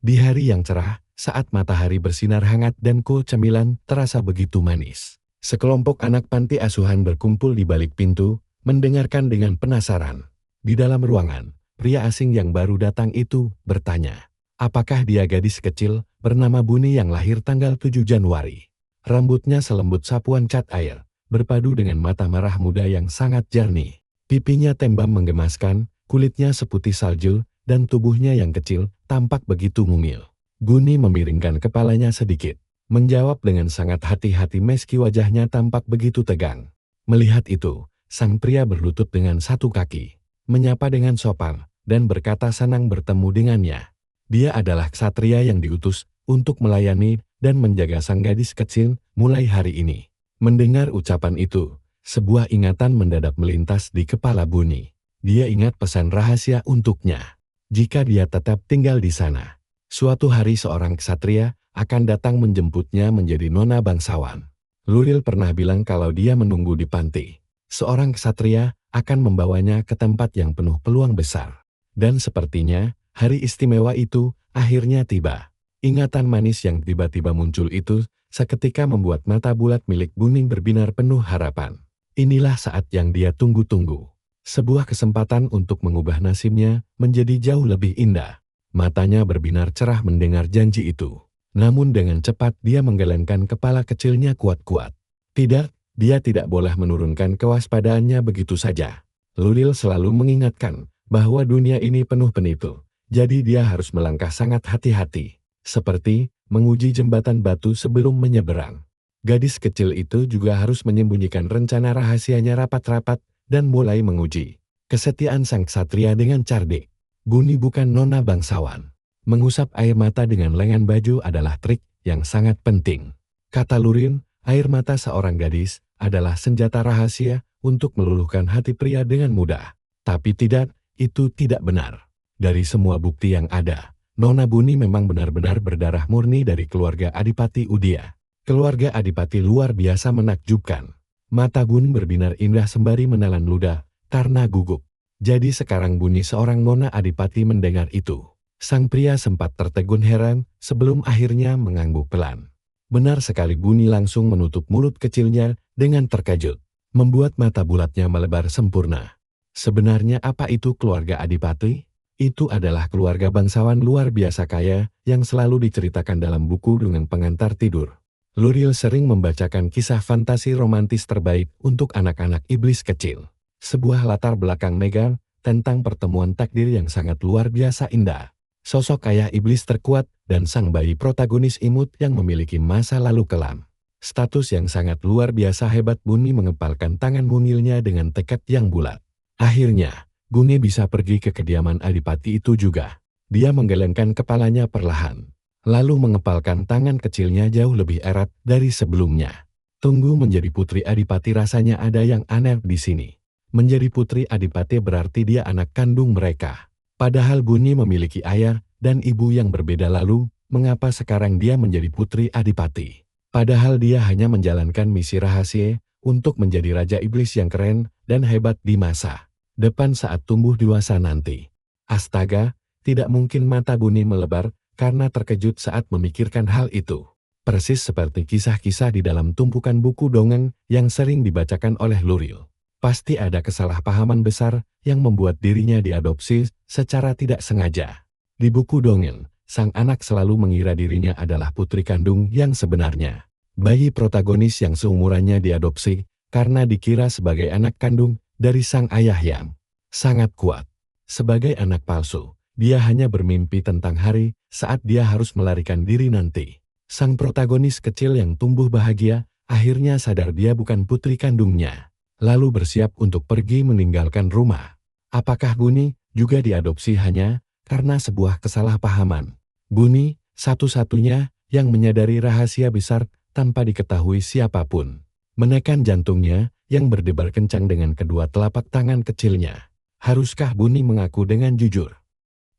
Di hari yang cerah, saat matahari bersinar hangat dan kol cemilan terasa begitu manis, sekelompok anak panti asuhan berkumpul di balik pintu, mendengarkan dengan penasaran. Di dalam ruangan, pria asing yang baru datang itu bertanya, apakah dia gadis kecil bernama Buni yang lahir tanggal 7 Januari. Rambutnya selembut sapuan cat air, berpadu dengan mata merah muda yang sangat jernih. Pipinya tembam menggemaskan, kulitnya seputih salju, dan tubuhnya yang kecil tampak begitu mungil. Buni memiringkan kepalanya sedikit, menjawab dengan sangat hati-hati meski wajahnya tampak begitu tegang. Melihat itu, sang pria berlutut dengan satu kaki, menyapa dengan sopan, dan berkata senang bertemu dengannya. Dia adalah ksatria yang diutus untuk melayani dan menjaga sang gadis kecil mulai hari ini. Mendengar ucapan itu, sebuah ingatan mendadak melintas di kepala Buni. Dia ingat pesan rahasia untuknya. Jika dia tetap tinggal di sana, suatu hari seorang ksatria akan datang menjemputnya menjadi nona bangsawan. Luril pernah bilang kalau dia menunggu di panti. Seorang ksatria akan membawanya ke tempat yang penuh peluang besar. Dan sepertinya, hari istimewa itu akhirnya tiba. Ingatan manis yang tiba-tiba muncul itu seketika membuat mata bulat milik Buni berbinar penuh harapan. Inilah saat yang dia tunggu-tunggu. Sebuah kesempatan untuk mengubah nasibnya menjadi jauh lebih indah. Matanya berbinar cerah mendengar janji itu. Namun dengan cepat dia menggelengkan kepala kecilnya kuat-kuat. Tidak, dia tidak boleh menurunkan kewaspadaannya begitu saja. Luril selalu mengingatkan bahwa dunia ini penuh penipu. Jadi dia harus melangkah sangat hati-hati. Seperti menguji jembatan batu sebelum menyeberang. Gadis kecil itu juga harus menyembunyikan rencana rahasianya rapat-rapat dan mulai menguji kesetiaan sang ksatria dengan cerdik. Buni bukan nona bangsawan. Mengusap air mata dengan lengan baju adalah trik yang sangat penting. Kata Lurin, air mata seorang gadis adalah senjata rahasia untuk meluluhkan hati pria dengan mudah. Tapi tidak, itu tidak benar. Dari semua bukti yang ada, Nona Buni memang benar-benar berdarah murni dari keluarga Adipati Udia. Keluarga Adipati luar biasa menakjubkan. Mata Buni berbinar indah sembari menelan ludah, karena gugup. Jadi sekarang Buni seorang nona Adipati mendengar itu. Sang pria sempat tertegun heran, sebelum akhirnya mengangguk pelan. Benar sekali Buni langsung menutup mulut kecilnya dengan terkejut. Membuat mata bulatnya melebar sempurna. Sebenarnya apa itu keluarga Adipati? Itu adalah keluarga bangsawan luar biasa kaya, yang selalu diceritakan dalam buku dengan pengantar tidur. Luril sering membacakan kisah fantasi romantis terbaik untuk anak-anak iblis kecil. Sebuah latar belakang megah tentang pertemuan takdir yang sangat luar biasa indah. Sosok ayah iblis terkuat dan sang bayi protagonis imut yang memiliki masa lalu kelam. Status yang sangat luar biasa hebat. Buni mengepalkan tangan mungilnya dengan tekad yang bulat. Akhirnya, Buni bisa pergi ke kediaman Adipati itu juga. Dia menggelengkan kepalanya perlahan. Lalu mengepalkan tangan kecilnya jauh lebih erat dari sebelumnya. Tunggu, menjadi putri Adipati rasanya ada yang aneh di sini. Menjadi putri Adipati berarti dia anak kandung mereka. Padahal Buni memiliki ayah dan ibu yang berbeda, lalu mengapa sekarang dia menjadi putri Adipati? Padahal dia hanya menjalankan misi rahasia untuk menjadi raja iblis yang keren dan hebat di masa depan saat tumbuh dewasa nanti. Astaga, tidak mungkin mata Buni melebar karena terkejut saat memikirkan hal itu. Persis seperti kisah-kisah di dalam tumpukan buku dongeng yang sering dibacakan oleh Luril. Pasti ada kesalahpahaman besar yang membuat dirinya diadopsi secara tidak sengaja. Di buku dongeng, sang anak selalu mengira dirinya adalah putri kandung yang sebenarnya. Bayi protagonis yang seumurannya diadopsi karena dikira sebagai anak kandung dari sang ayah yang sangat kuat. Sebagai anak palsu, dia hanya bermimpi tentang hari saat dia harus melarikan diri nanti. Sang protagonis kecil yang tumbuh bahagia, akhirnya sadar dia bukan putri kandungnya. Lalu bersiap untuk pergi meninggalkan rumah. Apakah Buni juga diadopsi hanya karena sebuah kesalahpahaman? Buni, satu-satunya yang menyadari rahasia besar tanpa diketahui siapapun. Menekan jantungnya yang berdebar kencang dengan kedua telapak tangan kecilnya. Haruskah Buni mengaku dengan jujur?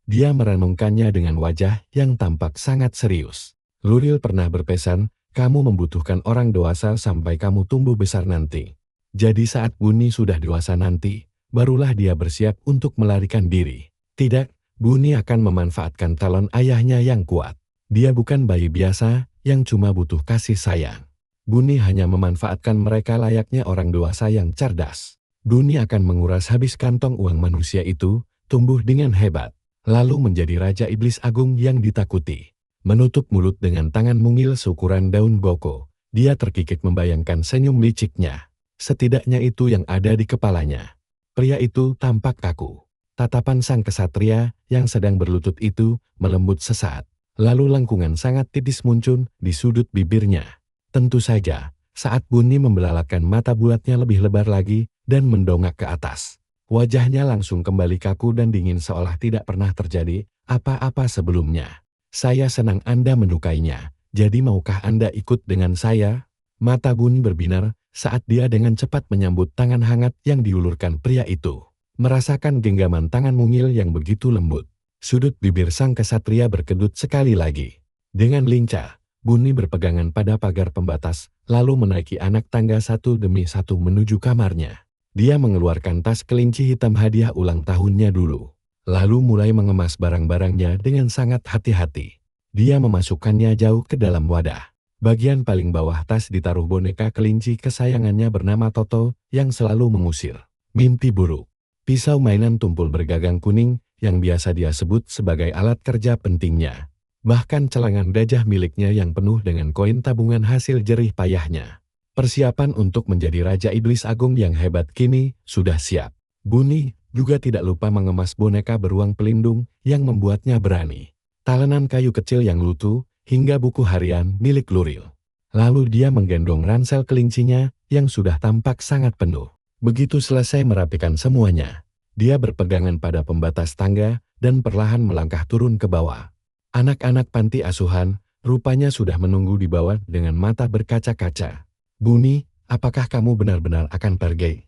Dia merenungkannya dengan wajah yang tampak sangat serius. Luril pernah berpesan, kamu membutuhkan orang dewasa sampai kamu tumbuh besar nanti. Jadi saat Buni sudah dewasa nanti, barulah dia bersiap untuk melarikan diri. Tidak, Buni akan memanfaatkan talon ayahnya yang kuat. Dia bukan bayi biasa yang cuma butuh kasih sayang. Buni hanya memanfaatkan mereka layaknya orang dewasa yang cerdas. Buni akan menguras habis kantong uang manusia itu, tumbuh dengan hebat, lalu menjadi Raja Iblis Agung yang ditakuti. Menutup mulut dengan tangan mungil seukuran daun boko, dia terkikik membayangkan senyum liciknya. Setidaknya itu yang ada di kepalanya. Pria itu tampak kaku. Tatapan sang kesatria yang sedang berlutut itu melembut sesaat. Lalu lengkungan sangat tipis muncul di sudut bibirnya. Tentu saja, saat Buni membelalakan mata bulatnya lebih lebar lagi dan mendongak ke atas. Wajahnya langsung kembali kaku dan dingin seolah tidak pernah terjadi apa-apa sebelumnya. Saya senang Anda menyukainya, jadi maukah Anda ikut dengan saya? Mata Buni berbinar saat dia dengan cepat menyambut tangan hangat yang diulurkan pria itu. Merasakan genggaman tangan mungil yang begitu lembut. Sudut bibir sang kesatria berkedut sekali lagi. Dengan lincah, Buni berpegangan pada pagar pembatas, lalu menaiki anak tangga satu demi satu menuju kamarnya. Dia mengeluarkan tas kelinci hitam hadiah ulang tahunnya dulu. Lalu mulai mengemas barang-barangnya dengan sangat hati-hati. Dia memasukkannya jauh ke dalam wadah. Bagian paling bawah tas ditaruh boneka kelinci kesayangannya bernama Toto yang selalu mengusir mimpi buruk. Pisau mainan tumpul bergagang kuning yang biasa dia sebut sebagai alat kerja pentingnya. Bahkan celengan gajah miliknya yang penuh dengan koin tabungan hasil jerih payahnya. Persiapan untuk menjadi Raja Iblis Agung yang hebat kini sudah siap. Buni juga tidak lupa mengemas boneka beruang pelindung yang membuatnya berani. Talenan kayu kecil yang lutu hingga buku harian milik Luril. Lalu dia menggendong ransel kelincinya yang sudah tampak sangat penuh. Begitu selesai merapikan semuanya, dia berpegangan pada pembatas tangga dan perlahan melangkah turun ke bawah. Anak-anak panti asuhan rupanya sudah menunggu di bawah dengan mata berkaca-kaca. Buni, apakah kamu benar-benar akan pergi?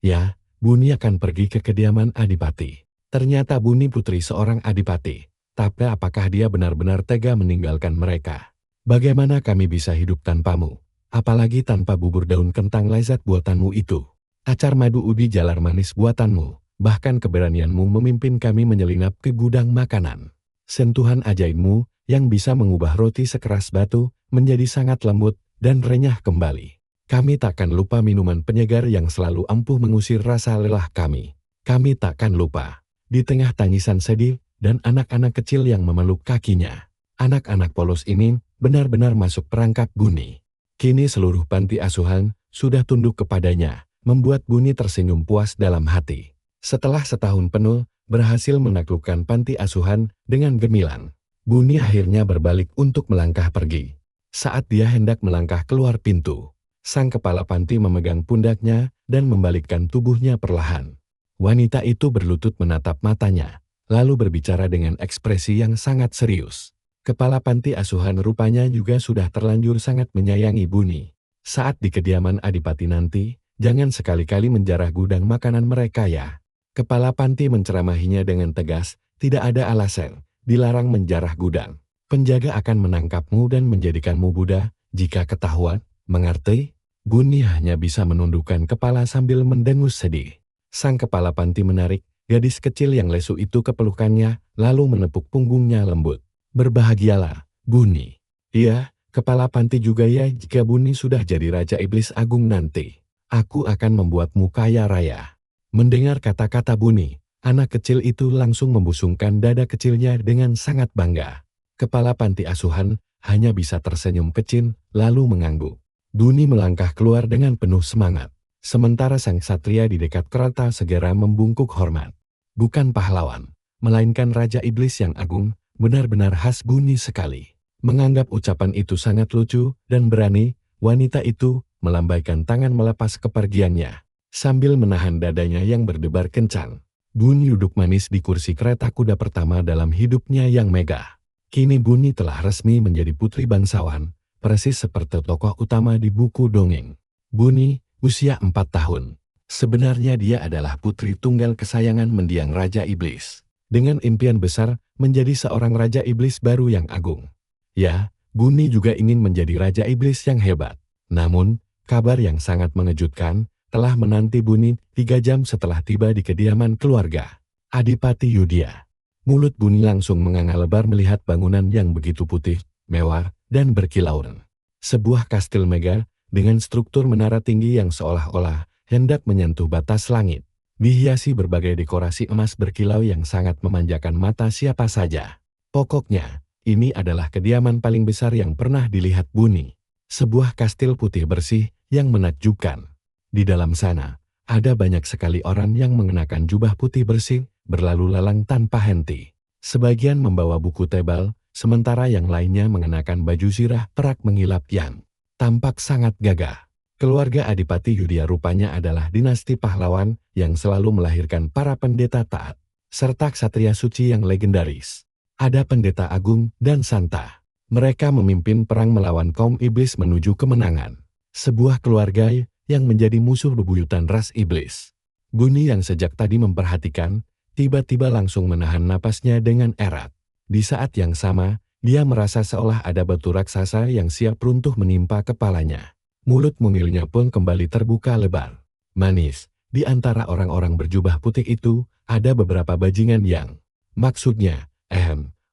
Ya, Buni akan pergi ke kediaman Adipati. Ternyata Buni putri seorang Adipati. Tapi apakah dia benar-benar tega meninggalkan mereka? Bagaimana kami bisa hidup tanpamu? Apalagi tanpa bubur daun kentang lezat buatanmu itu. Acar madu ubi jalar manis buatanmu, bahkan keberanianmu memimpin kami menyelinap ke gudang makanan. Sentuhan ajaibmu yang bisa mengubah roti sekeras batu menjadi sangat lembut dan renyah kembali. Kami takkan lupa minuman penyegar yang selalu ampuh mengusir rasa lelah kami. Kami takkan lupa. Di tengah tangisan sedih dan anak-anak kecil yang memeluk kakinya. Anak-anak polos ini benar-benar masuk perangkap Buni. Kini seluruh panti asuhan sudah tunduk kepadanya. Membuat Buni tersenyum puas dalam hati. Setelah setahun penuh berhasil menaklukkan panti asuhan dengan gemilang, Buni akhirnya berbalik untuk melangkah pergi. Saat dia hendak melangkah keluar pintu, sang kepala panti memegang pundaknya dan membalikkan tubuhnya perlahan. Wanita itu berlutut menatap matanya, lalu berbicara dengan ekspresi yang sangat serius. Kepala panti asuhan rupanya juga sudah terlanjur sangat menyayangi Buni. Saat di kediaman Adipati nanti, jangan sekali-kali menjarah gudang makanan mereka ya. Kepala panti menceramahinya dengan tegas, tidak ada alasan, dilarang menjarah gudang. Penjaga akan menangkapmu dan menjadikanmu budak, jika ketahuan, mengerti? Buni hanya bisa menundukkan kepala sambil mendengus sedih. Sang kepala panti menarik gadis kecil yang lesu itu ke pelukannya, lalu menepuk punggungnya lembut. Berbahagialah, Buni. Iya, kepala panti juga ya jika Buni sudah jadi Raja Iblis Agung nanti. Aku akan membuatmu kaya raya. Mendengar kata-kata Buni, anak kecil itu langsung membusungkan dada kecilnya dengan sangat bangga. Kepala panti asuhan hanya bisa tersenyum kecil, lalu mengangguk. Buni melangkah keluar dengan penuh semangat. Sementara sang satria di dekat kereta segera membungkuk hormat. Bukan pahlawan, melainkan Raja Iblis yang agung, benar-benar khas Buni sekali. Menganggap ucapan itu sangat lucu dan berani, wanita itu melambaikan tangan melepas kepergiannya, sambil menahan dadanya yang berdebar kencang. Buni duduk manis di kursi kereta kuda pertama dalam hidupnya yang megah. Kini Buni telah resmi menjadi putri bangsawan, persis seperti tokoh utama di buku dongeng. Buni, usia 4 tahun. Sebenarnya dia adalah putri tunggal kesayangan mendiang Raja Iblis. Dengan impian besar menjadi seorang Raja Iblis baru yang agung. Ya, Buni juga ingin menjadi Raja Iblis yang hebat. Namun, kabar yang sangat mengejutkan telah menanti Buni 3 jam setelah tiba di kediaman keluarga Adipati Yudhya. Mulut Buni langsung menganga lebar melihat bangunan yang begitu putih, mewah, dan berkilauan. Sebuah kastil megah dengan struktur menara tinggi yang seolah-olah hendak menyentuh batas langit. Dihiasi berbagai dekorasi emas berkilau yang sangat memanjakan mata siapa saja. Pokoknya, ini adalah kediaman paling besar yang pernah dilihat Buni. Sebuah kastil putih bersih yang menakjubkan. Di dalam sana, ada banyak sekali orang yang mengenakan jubah putih bersih, berlalu lalang tanpa henti. Sebagian membawa buku tebal, sementara yang lainnya mengenakan baju zirah perak mengilap yang tampak sangat gagah. Keluarga Adipati Yudhya rupanya adalah dinasti pahlawan yang selalu melahirkan para pendeta taat, serta ksatria suci yang legendaris. Ada pendeta agung dan santa. Mereka memimpin perang melawan kaum iblis menuju kemenangan. Sebuah keluarga yang menjadi musuh bebuyutan ras iblis. Buni yang sejak tadi memperhatikan, tiba-tiba langsung menahan napasnya dengan erat. Di saat yang sama, dia merasa seolah ada batu raksasa yang siap runtuh menimpa kepalanya. Mulut mungilnya pun kembali terbuka lebar. Manis, di antara orang-orang berjubah putih itu, ada beberapa bajingan yang, maksudnya,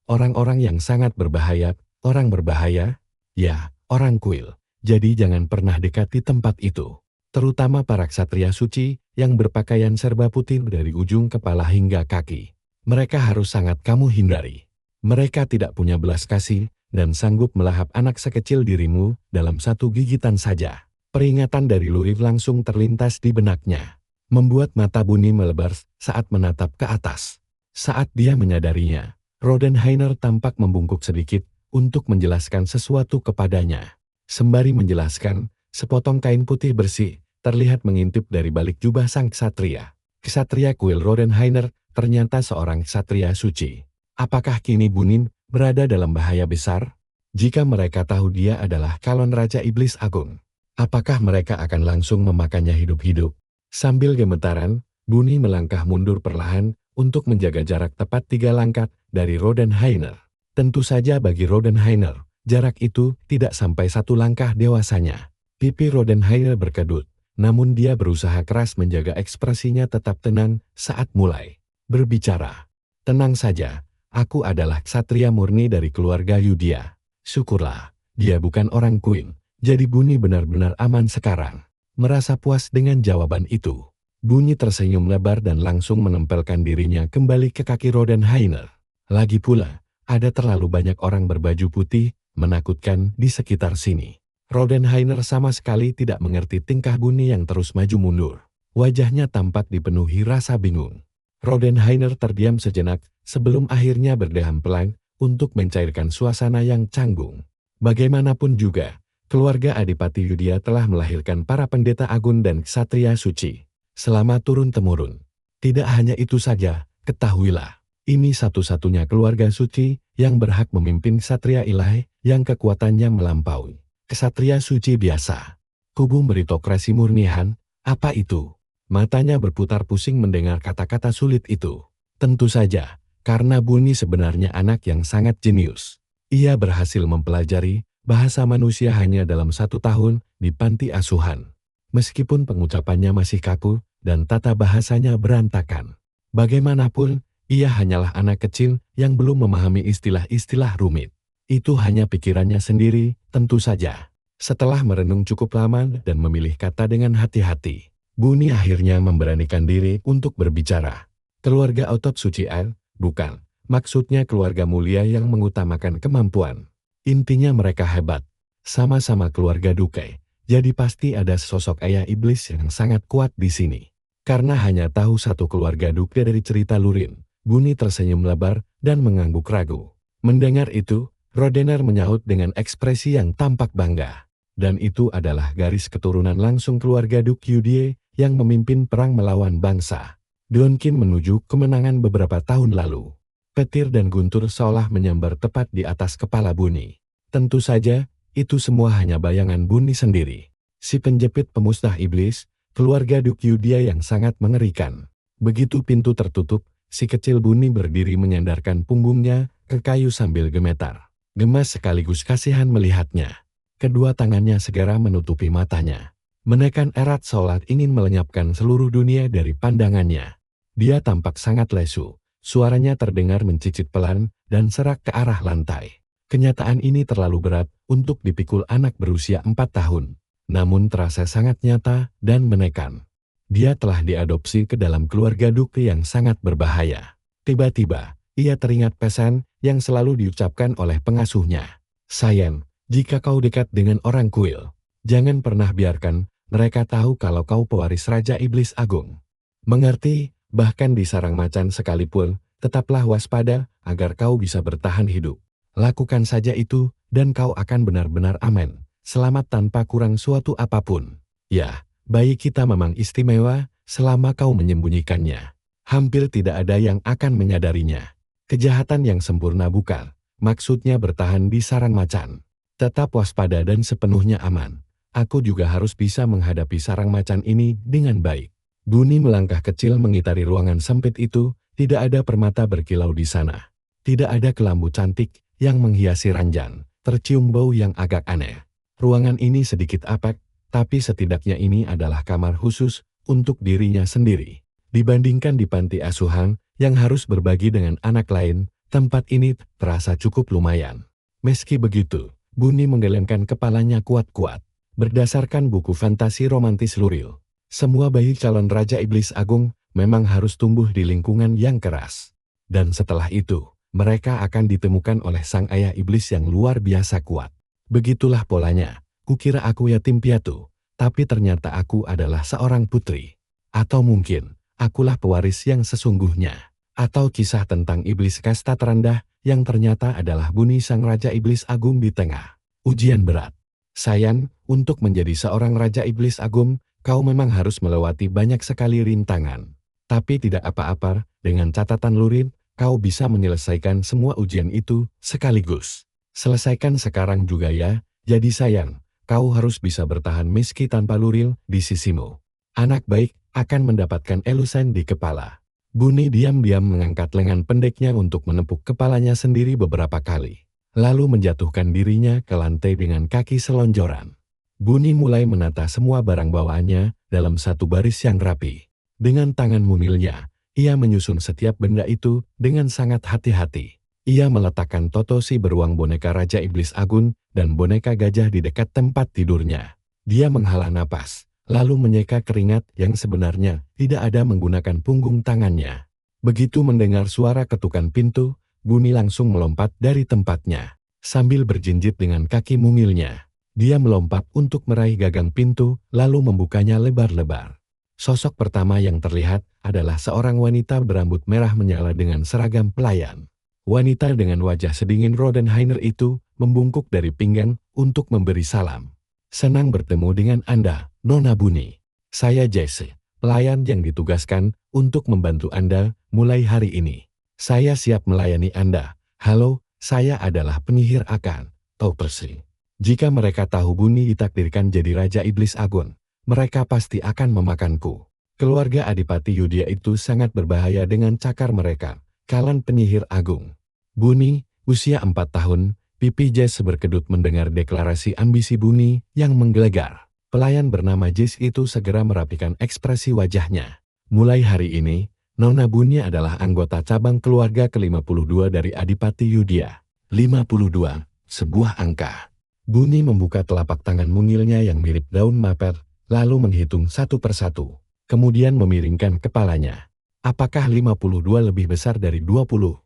orang-orang yang sangat berbahaya, orang berbahaya, ya, orang kuil. Jadi jangan pernah dekati tempat itu. Terutama para ksatria suci yang berpakaian serba putih dari ujung kepala hingga kaki. Mereka harus sangat kamu hindari. Mereka tidak punya belas kasih dan sanggup melahap anak sekecil dirimu dalam satu gigitan saja. Peringatan dari Luif langsung terlintas di benaknya, membuat mata Buni melebar saat menatap ke atas. Saat dia menyadarinya, Rodenhainer tampak membungkuk sedikit untuk menjelaskan sesuatu kepadanya. Sembari menjelaskan, sepotong kain putih bersih terlihat mengintip dari balik jubah sang ksatria. Ksatria kuil Rodenhainer ternyata seorang ksatria suci. Apakah kini Bunin berada dalam bahaya besar? Jika mereka tahu dia adalah calon Raja Iblis Agung, apakah mereka akan langsung memakannya hidup-hidup? Sambil gemetaran, Buni melangkah mundur perlahan untuk menjaga jarak tepat 3 langkah dari Rodenhainer. Tentu saja bagi Rodenhainer, jarak itu tidak sampai 1 langkah dewasanya. Pipi Rodenhainer berkedut. Namun dia berusaha keras menjaga ekspresinya tetap tenang saat mulai berbicara. Tenang saja, aku adalah ksatria murni dari keluarga Yudhya. Syukurlah, dia bukan orang kuil, jadi Buni benar-benar aman sekarang. Merasa puas dengan jawaban itu, Buni tersenyum lebar dan langsung menempelkan dirinya kembali ke kaki Rodenhainer. Lagi pula, ada terlalu banyak orang berbaju putih, menakutkan di sekitar sini. Rodenhainer sama sekali tidak mengerti tingkah Buni yang terus maju mundur. Wajahnya tampak dipenuhi rasa bingung. Rodenhainer terdiam sejenak sebelum akhirnya berdeham pelan untuk mencairkan suasana yang canggung. Bagaimanapun juga, keluarga Adipati Yudhya telah melahirkan para pendeta agung dan ksatria suci selama turun-temurun. Tidak hanya itu saja, ketahuilah, ini satu-satunya keluarga suci yang berhak memimpin ksatria ilahi yang kekuatannya melampaui ksatria suci biasa. Kubu meritokrasi murnihan, apa itu? Matanya berputar pusing mendengar kata-kata sulit itu. Tentu saja, karena Buni sebenarnya anak yang sangat jenius. Ia berhasil mempelajari bahasa manusia hanya dalam 1 tahun di panti asuhan. Meskipun pengucapannya masih kaku dan tata bahasanya berantakan. Bagaimanapun, ia hanyalah anak kecil yang belum memahami istilah-istilah rumit. Itu hanya pikirannya sendiri, tentu saja. Setelah merenung cukup lama dan memilih kata dengan hati-hati, Buni akhirnya memberanikan diri untuk berbicara. Keluarga otot suci bukan, maksudnya keluarga mulia yang mengutamakan kemampuan. Intinya mereka hebat, sama-sama keluarga Dukai, jadi pasti ada sosok ayah iblis yang sangat kuat di sini. Karena hanya tahu satu keluarga Dukai dari cerita Lurin, Buni tersenyum lebar dan mengangguk ragu. Mendengar itu, Rodener menyahut dengan ekspresi yang tampak bangga. Dan itu adalah garis keturunan langsung keluarga Duk Yudhya yang memimpin perang melawan bangsa Donkin menuju kemenangan beberapa tahun lalu. Petir dan guntur seolah menyambar tepat di atas kepala Buni. Tentu saja, itu semua hanya bayangan Buni sendiri. Si penjepit pemusnah iblis, keluarga Duk Yudhya yang sangat mengerikan. Begitu pintu tertutup, si kecil Buni berdiri menyandarkan punggungnya ke kayu sambil gemetar. Gemas sekaligus kasihan melihatnya. Kedua tangannya segera menutupi matanya. Menekan erat seolah ingin melenyapkan seluruh dunia dari pandangannya. Dia tampak sangat lesu, Suaranya terdengar mencicit pelan dan serak ke arah lantai. Kenyataan ini terlalu berat untuk dipikul anak berusia 4 tahun, namun terasa sangat nyata dan menekan. Dia telah diadopsi ke dalam keluarga Duke yang sangat berbahaya. Tiba-tiba, ia teringat pesan yang selalu diucapkan oleh pengasuhnya. Sayang, jika kau dekat dengan orang kuil, jangan pernah biarkan mereka tahu kalau kau pewaris Raja Iblis Agung. Mengerti? Bahkan di sarang macan sekalipun, tetaplah waspada agar kau bisa bertahan hidup. Lakukan saja itu, dan kau akan benar-benar aman, selamat tanpa kurang suatu apapun. Ya, bayi kita memang istimewa, selama kau menyembunyikannya. Hampir tidak ada yang akan menyadarinya. Kejahatan yang sempurna bukan, maksudnya bertahan di sarang macan. Tetap waspada dan sepenuhnya aman. Aku juga harus bisa menghadapi sarang macan ini dengan baik. Bunny melangkah kecil mengitari ruangan sempit itu, tidak ada permata berkilau di sana. Tidak ada kelambu cantik yang menghiasi ranjang, tercium bau yang agak aneh. Ruangan ini sedikit apek, tapi setidaknya ini adalah kamar khusus untuk dirinya sendiri. Dibandingkan di panti asuhan yang harus berbagi dengan anak lain, tempat ini terasa cukup lumayan. Meski begitu, Bunny menggelengkan kepalanya kuat-kuat. Berdasarkan buku fantasi romantis Luril, semua bayi calon Raja Iblis Agung memang harus tumbuh di lingkungan yang keras. Dan setelah itu, mereka akan ditemukan oleh sang ayah iblis yang luar biasa kuat. Begitulah polanya. Kukira aku yatim piatu, tapi ternyata aku adalah seorang putri. Atau mungkin, akulah pewaris yang sesungguhnya. Atau kisah tentang iblis kasta terendah yang ternyata adalah Bunny sang Raja Iblis Agung di tengah ujian berat. Sayang, untuk menjadi seorang Raja Iblis Agung, kau memang harus melewati banyak sekali rintangan. Tapi tidak apa-apa, dengan catatan lurid, kau bisa menyelesaikan semua ujian itu sekaligus. Selesaikan sekarang juga ya, jadi sayang, kau harus bisa bertahan meski tanpa Luril di sisimu. Anak baik akan mendapatkan elusen di kepala. Bunny diam-diam mengangkat lengan pendeknya untuk menepuk kepalanya sendiri beberapa kali. Lalu menjatuhkan dirinya ke lantai dengan kaki selonjoran. Bunny mulai menata semua barang bawaannya dalam satu baris yang rapi. Dengan tangan mungilnya, ia menyusun setiap benda itu dengan sangat hati-hati. Ia meletakkan totosi beruang boneka Raja Iblis Agung dan boneka gajah di dekat tempat tidurnya. Dia menghela napas, lalu menyeka keringat yang sebenarnya tidak ada menggunakan punggung tangannya. Begitu mendengar suara ketukan pintu, Bunny langsung melompat dari tempatnya. Sambil berjinjit dengan kaki mungilnya, dia melompat untuk meraih gagang pintu, lalu membukanya lebar-lebar. Sosok pertama yang terlihat adalah seorang wanita berambut merah menyala dengan seragam pelayan. Wanita dengan wajah sedingin Rodenheiner itu membungkuk dari pinggang untuk memberi salam. Senang bertemu dengan Anda, Nona Bunny. Saya Jesse, pelayan yang ditugaskan untuk membantu Anda mulai hari ini. Saya siap melayani Anda. Halo, saya adalah penyihir akan tahu persis. Jika mereka tahu Bunny ditakdirkan jadi Raja Iblis Agung, mereka pasti akan memakanku. Keluarga Adipati Yudia itu sangat berbahaya dengan cakar mereka, kalian penyihir agung. Bunny, usia 4 tahun, pipi Jesse berkedut mendengar deklarasi ambisi Bunny yang menggelegar. Pelayan bernama Jesse itu segera merapikan ekspresi wajahnya. Mulai hari ini, Nona Bunny adalah anggota cabang keluarga ke-52 dari Adipati Yudia. 52, sebuah angka. Bunny membuka telapak tangan mungilnya yang mirip daun mapet, lalu menghitung satu persatu. Kemudian memiringkan kepalanya. Apakah 52 lebih besar dari 20?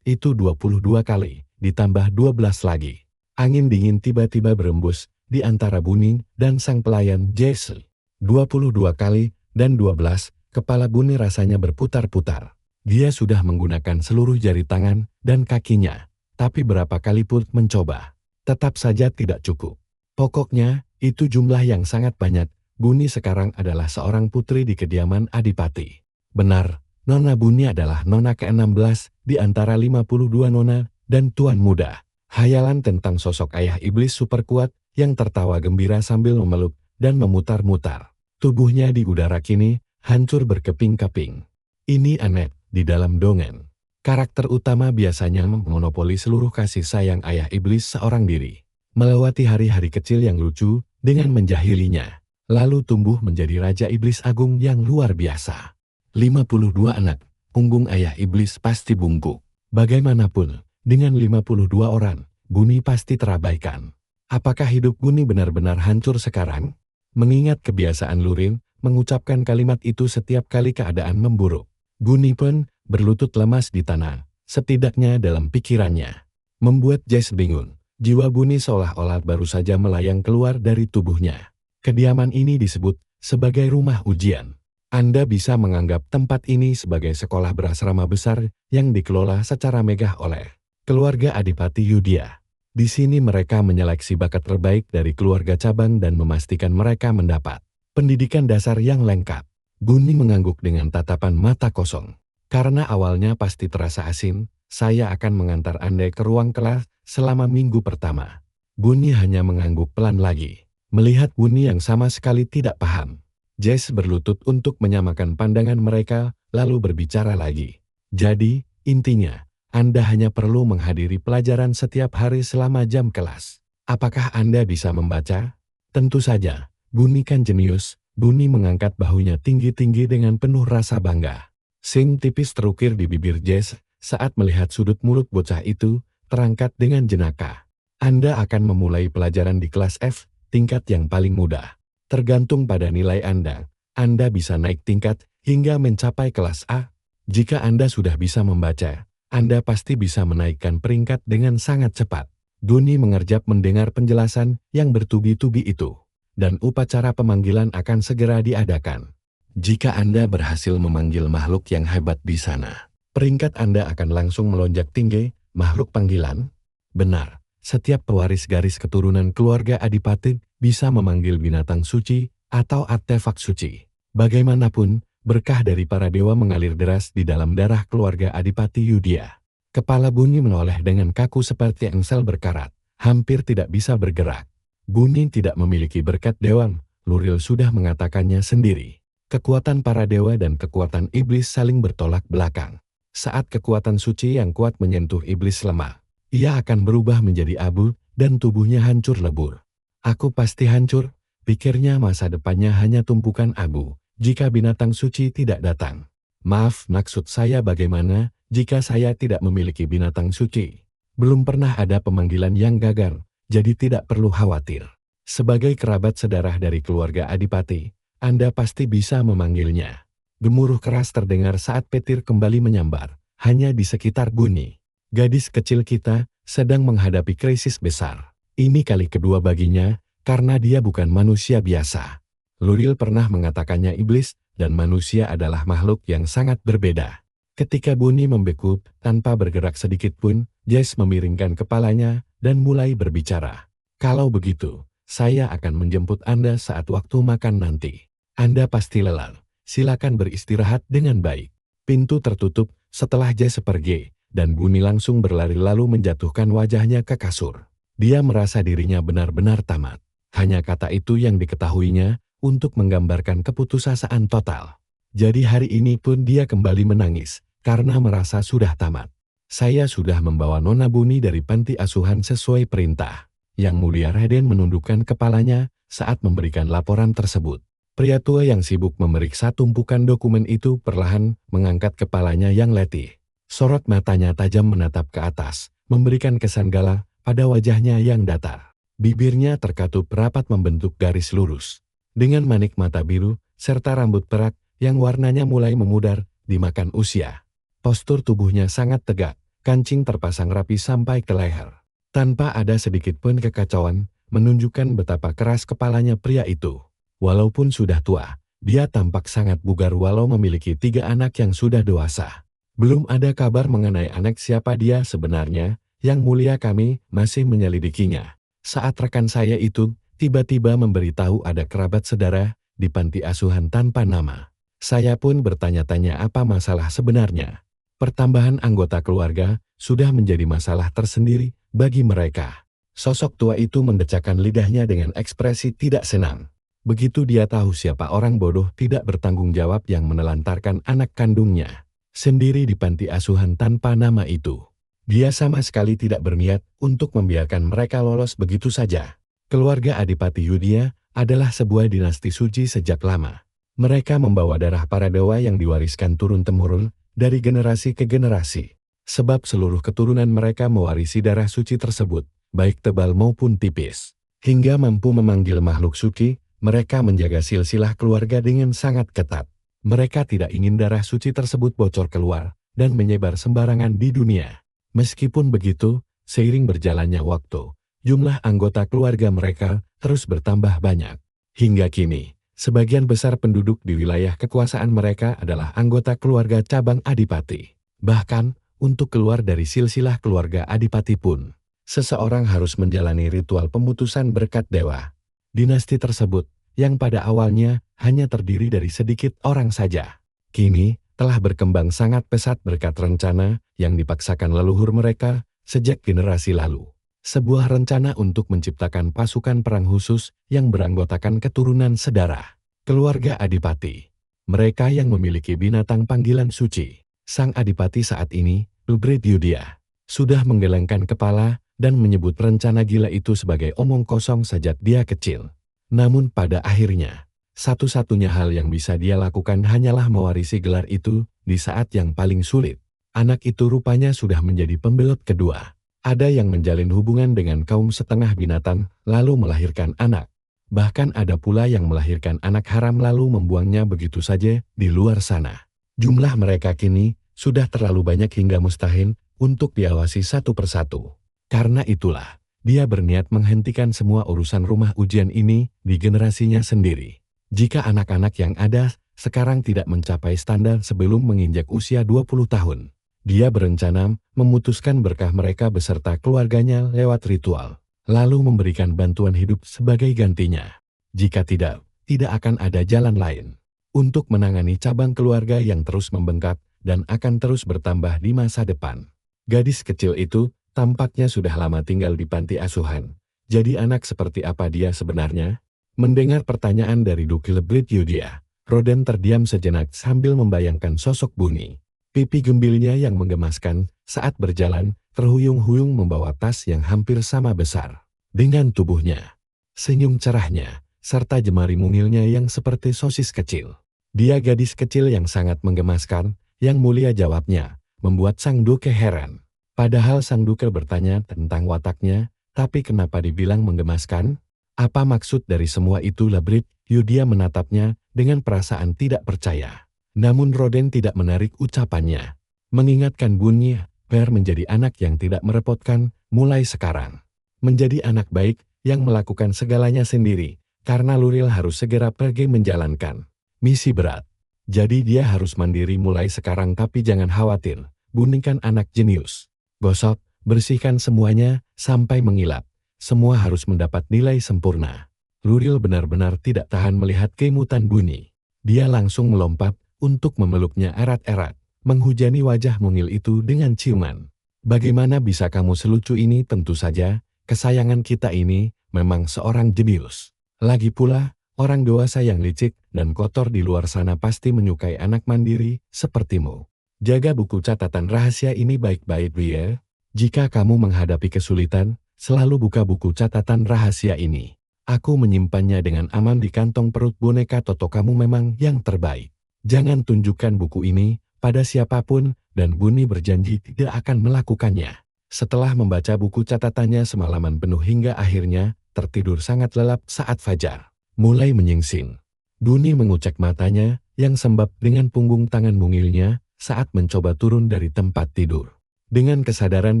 Itu 22 kali, ditambah 12 lagi. Angin dingin tiba-tiba berembus di antara Bunny dan sang pelayan Jesse. 22 kali dan 12, kepala Bunny rasanya berputar-putar. Dia sudah menggunakan seluruh jari tangan dan kakinya, tapi berapa kali pun mencoba. Tetap saja tidak cukup. Pokoknya, itu jumlah yang sangat banyak. Bunny sekarang adalah seorang putri di kediaman Adipati. Benar, Nona Bunny adalah nona ke-16 di antara 52 nona dan tuan muda. Hayalan tentang sosok ayah iblis super kuat yang tertawa gembira sambil memeluk dan memutar-mutar. Tubuhnya di udara kini hancur berkeping-keping. Ini Annette di dalam dongeng. Karakter utama biasanya memonopoli seluruh kasih sayang ayah iblis seorang diri. Melewati hari-hari kecil yang lucu dengan menjahilinya. Lalu tumbuh menjadi Raja Iblis Agung yang luar biasa. 52 anak, punggung ayah iblis pasti bungkuk. Bagaimanapun, dengan 52 orang, Guni pasti terabaikan. Apakah hidup Guni benar-benar hancur sekarang? Mengingat kebiasaan Lurin, mengucapkan kalimat itu setiap kali keadaan memburuk. Guni pun berlutut lemas di tanah, setidaknya dalam pikirannya. Membuat Jess bingung. Jiwa Guni seolah-olah baru saja melayang keluar dari tubuhnya. Kediaman ini disebut sebagai rumah ujian. Anda bisa menganggap tempat ini sebagai sekolah berasrama besar yang dikelola secara megah oleh keluarga Adipati Yudhya. Di sini mereka menyeleksi bakat terbaik dari keluarga cabang dan memastikan mereka mendapat pendidikan dasar yang lengkap. Guni mengangguk dengan tatapan mata kosong. Karena awalnya pasti terasa asin, saya akan mengantar Anda ke ruang kelas selama minggu pertama. Guni hanya mengangguk pelan lagi. Melihat Guni yang sama sekali tidak paham, Jess berlutut untuk menyamakan pandangan mereka, lalu berbicara lagi. Jadi, intinya, Anda hanya perlu menghadiri pelajaran setiap hari selama jam kelas. Apakah Anda bisa membaca? Tentu saja, Guni kan jenius. Guni mengangkat bahunya tinggi-tinggi dengan penuh rasa bangga. Senyum tipis terukir di bibir Jess saat melihat sudut mulut bocah itu terangkat dengan jenaka. Anda akan memulai pelajaran di kelas F, tingkat yang paling mudah. Tergantung pada nilai Anda bisa naik tingkat hingga mencapai kelas A. Jika Anda sudah bisa membaca, Anda pasti bisa menaikkan peringkat dengan sangat cepat. Guni mengerjap mendengar penjelasan yang bertubi-tubi itu. Dan upacara pemanggilan akan segera diadakan. Jika Anda berhasil memanggil makhluk yang hebat di sana, peringkat Anda akan langsung melonjak tinggi. Makhluk panggilan? Benar. Setiap pewaris garis keturunan keluarga Adipati bisa memanggil binatang suci atau artefak suci. Bagaimanapun, berkah dari para dewa mengalir deras di dalam darah keluarga Adipati Yudhya. Kepala Guni menoleh dengan kaku seperti engsel berkarat, hampir tidak bisa bergerak. Guni tidak memiliki berkat dewan, Luril sudah mengatakannya sendiri. Kekuatan para dewa dan kekuatan iblis saling bertolak belakang. Saat kekuatan suci yang kuat menyentuh iblis lemah, ia akan berubah menjadi abu dan tubuhnya hancur lebur. Aku pasti hancur, pikirnya masa depannya hanya tumpukan abu jika binatang suci tidak datang. Maaf, maksud saya bagaimana jika saya tidak memiliki binatang suci? Belum pernah ada pemanggilan yang gagal, jadi tidak perlu khawatir. Sebagai kerabat sedarah dari keluarga Adipati, Anda pasti bisa memanggilnya. Gemuruh keras terdengar saat petir kembali menyambar, hanya di sekitar Guni. Gadis kecil kita sedang menghadapi krisis besar. Ini kali kedua baginya, karena dia bukan manusia biasa. Luril pernah mengatakannya iblis, dan manusia adalah makhluk yang sangat berbeda. Ketika Guni membeku, tanpa bergerak sedikit pun, Jess memiringkan kepalanya, dan mulai berbicara. Kalau begitu, saya akan menjemput Anda saat waktu makan nanti. Anda pasti lelah, silakan beristirahat dengan baik. Pintu tertutup setelah Jess pergi. Dan Guni langsung berlari lalu menjatuhkan wajahnya ke kasur. Dia merasa dirinya benar-benar tamat. Hanya kata itu yang diketahuinya untuk menggambarkan keputusasaan total. Jadi hari ini pun dia kembali menangis karena merasa sudah tamat. Saya sudah membawa Nona Guni dari panti asuhan sesuai perintah. Yang Mulia Raden menundukkan kepalanya saat memberikan laporan tersebut. Pria tua yang sibuk memeriksa tumpukan dokumen itu perlahan mengangkat kepalanya yang letih. Sorot matanya tajam menatap ke atas, memberikan kesan galak pada wajahnya yang datar. Bibirnya terkatup rapat membentuk garis lurus. Dengan manik mata biru, serta rambut perak yang warnanya mulai memudar, dimakan usia. Postur tubuhnya sangat tegak, kancing terpasang rapi sampai ke leher. Tanpa ada sedikit pun kekacauan, menunjukkan betapa keras kepalanya pria itu. Walaupun sudah tua, dia tampak sangat bugar walau memiliki 3 anak yang sudah dewasa. Belum ada kabar mengenai anak siapa dia sebenarnya, yang mulia kami masih menyelidikinya. Saat rekan saya itu tiba-tiba memberitahu ada kerabat saudara di panti asuhan tanpa nama. Saya pun bertanya-tanya apa masalah sebenarnya. Pertambahan anggota keluarga sudah menjadi masalah tersendiri bagi mereka. Sosok tua itu mendecakkan lidahnya dengan ekspresi tidak senang. Begitu dia tahu siapa orang bodoh tidak bertanggung jawab yang menelantarkan anak kandungnya sendiri di panti asuhan tanpa nama itu. Dia sama sekali tidak berniat untuk membiarkan mereka lolos begitu saja. Keluarga Adipati Yudhya adalah sebuah dinasti suci sejak lama. Mereka membawa darah para dewa yang diwariskan turun-temurun dari generasi ke generasi. Sebab seluruh keturunan mereka mewarisi darah suci tersebut, baik tebal maupun tipis. Hingga mampu memanggil makhluk suci, mereka menjaga silsilah keluarga dengan sangat ketat. Mereka tidak ingin darah suci tersebut bocor keluar dan menyebar sembarangan di dunia. Meskipun begitu, seiring berjalannya waktu, jumlah anggota keluarga mereka terus bertambah banyak. Hingga kini, sebagian besar penduduk di wilayah kekuasaan mereka adalah anggota keluarga cabang Adipati. Bahkan, untuk keluar dari silsilah keluarga Adipati pun, seseorang harus menjalani ritual pemutusan berkat dewa. Dinasti tersebut, yang pada awalnya hanya terdiri dari sedikit orang saja, kini telah berkembang sangat pesat berkat rencana yang dipaksakan leluhur mereka sejak generasi lalu. Sebuah rencana untuk menciptakan pasukan perang khusus yang beranggotakan keturunan sedara keluarga Adipati. Mereka yang memiliki binatang panggilan suci. Sang Adipati saat ini, Lubrit Yudhya, sudah menggelengkan kepala dan menyebut rencana gila itu sebagai omong kosong sejak dia kecil. Namun pada akhirnya, satu-satunya hal yang bisa dia lakukan hanyalah mewarisi gelar itu di saat yang paling sulit. Anak itu rupanya sudah menjadi pembelot kedua. Ada yang menjalin hubungan dengan kaum setengah binatang, lalu melahirkan anak. Bahkan ada pula yang melahirkan anak haram lalu membuangnya begitu saja di luar sana. Jumlah mereka kini sudah terlalu banyak hingga mustahil untuk diawasi satu persatu. Karena itulah, dia berniat menghentikan semua urusan rumah ujian ini di generasinya sendiri. Jika anak-anak yang ada sekarang tidak mencapai standar sebelum menginjak usia 20 tahun, dia berencana memutuskan berkah mereka beserta keluarganya lewat ritual, lalu memberikan bantuan hidup sebagai gantinya. Jika tidak akan ada jalan lain untuk menangani cabang keluarga yang terus membengkak dan akan terus bertambah di masa depan. Gadis kecil itu tampaknya sudah lama tinggal di panti asuhan. Jadi anak seperti apa dia sebenarnya? Mendengar pertanyaan dari Duki Lubrit Yudhya, Roden terdiam sejenak sambil membayangkan sosok Buni. Pipi gembilnya yang menggemaskan saat berjalan, terhuyung-huyung membawa tas yang hampir sama besar dengan tubuhnya. Senyum cerahnya, serta jemari mungilnya yang seperti sosis kecil. Dia gadis kecil yang sangat menggemaskan. Yang mulia jawabnya, membuat Sang Duke heran. Padahal Sang Duke bertanya tentang wataknya, tapi kenapa dibilang menggemaskan? Apa maksud dari semua itu? Lubrit Yudhya menatapnya dengan perasaan tidak percaya. Namun Roden tidak menarik ucapannya. Mengingatkan Buni, biar menjadi anak yang tidak merepotkan mulai sekarang. Menjadi anak baik yang melakukan segalanya sendiri, karena Luril harus segera pergi menjalankan misi berat. Jadi dia harus mandiri mulai sekarang, tapi jangan khawatir, Buni kan anak jenius. Gosok, bersihkan semuanya sampai mengilap. Semua harus mendapat nilai sempurna. Luril benar-benar tidak tahan melihat kemutan Buni. Dia langsung melompat untuk memeluknya erat-erat, menghujani wajah mungil itu dengan ciuman. Bagaimana bisa kamu selucu ini? Tentu saja, kesayangan kita ini memang seorang jenius. Lagi pula, orang dewasa yang licik dan kotor di luar sana pasti menyukai anak mandiri sepertimu. Jaga buku catatan rahasia ini baik-baik, ya. Jika kamu menghadapi kesulitan, selalu buka buku catatan rahasia ini. Aku menyimpannya dengan aman di kantong perut boneka Toto. Kamu memang yang terbaik. Jangan tunjukkan buku ini pada siapapun, dan Buni berjanji tidak akan melakukannya. Setelah membaca buku catatannya semalaman penuh hingga akhirnya tertidur sangat lelap saat fajar mulai menyingsing. Buni mengucek matanya yang sembab dengan punggung tangan mungilnya saat mencoba turun dari tempat tidur. Dengan kesadaran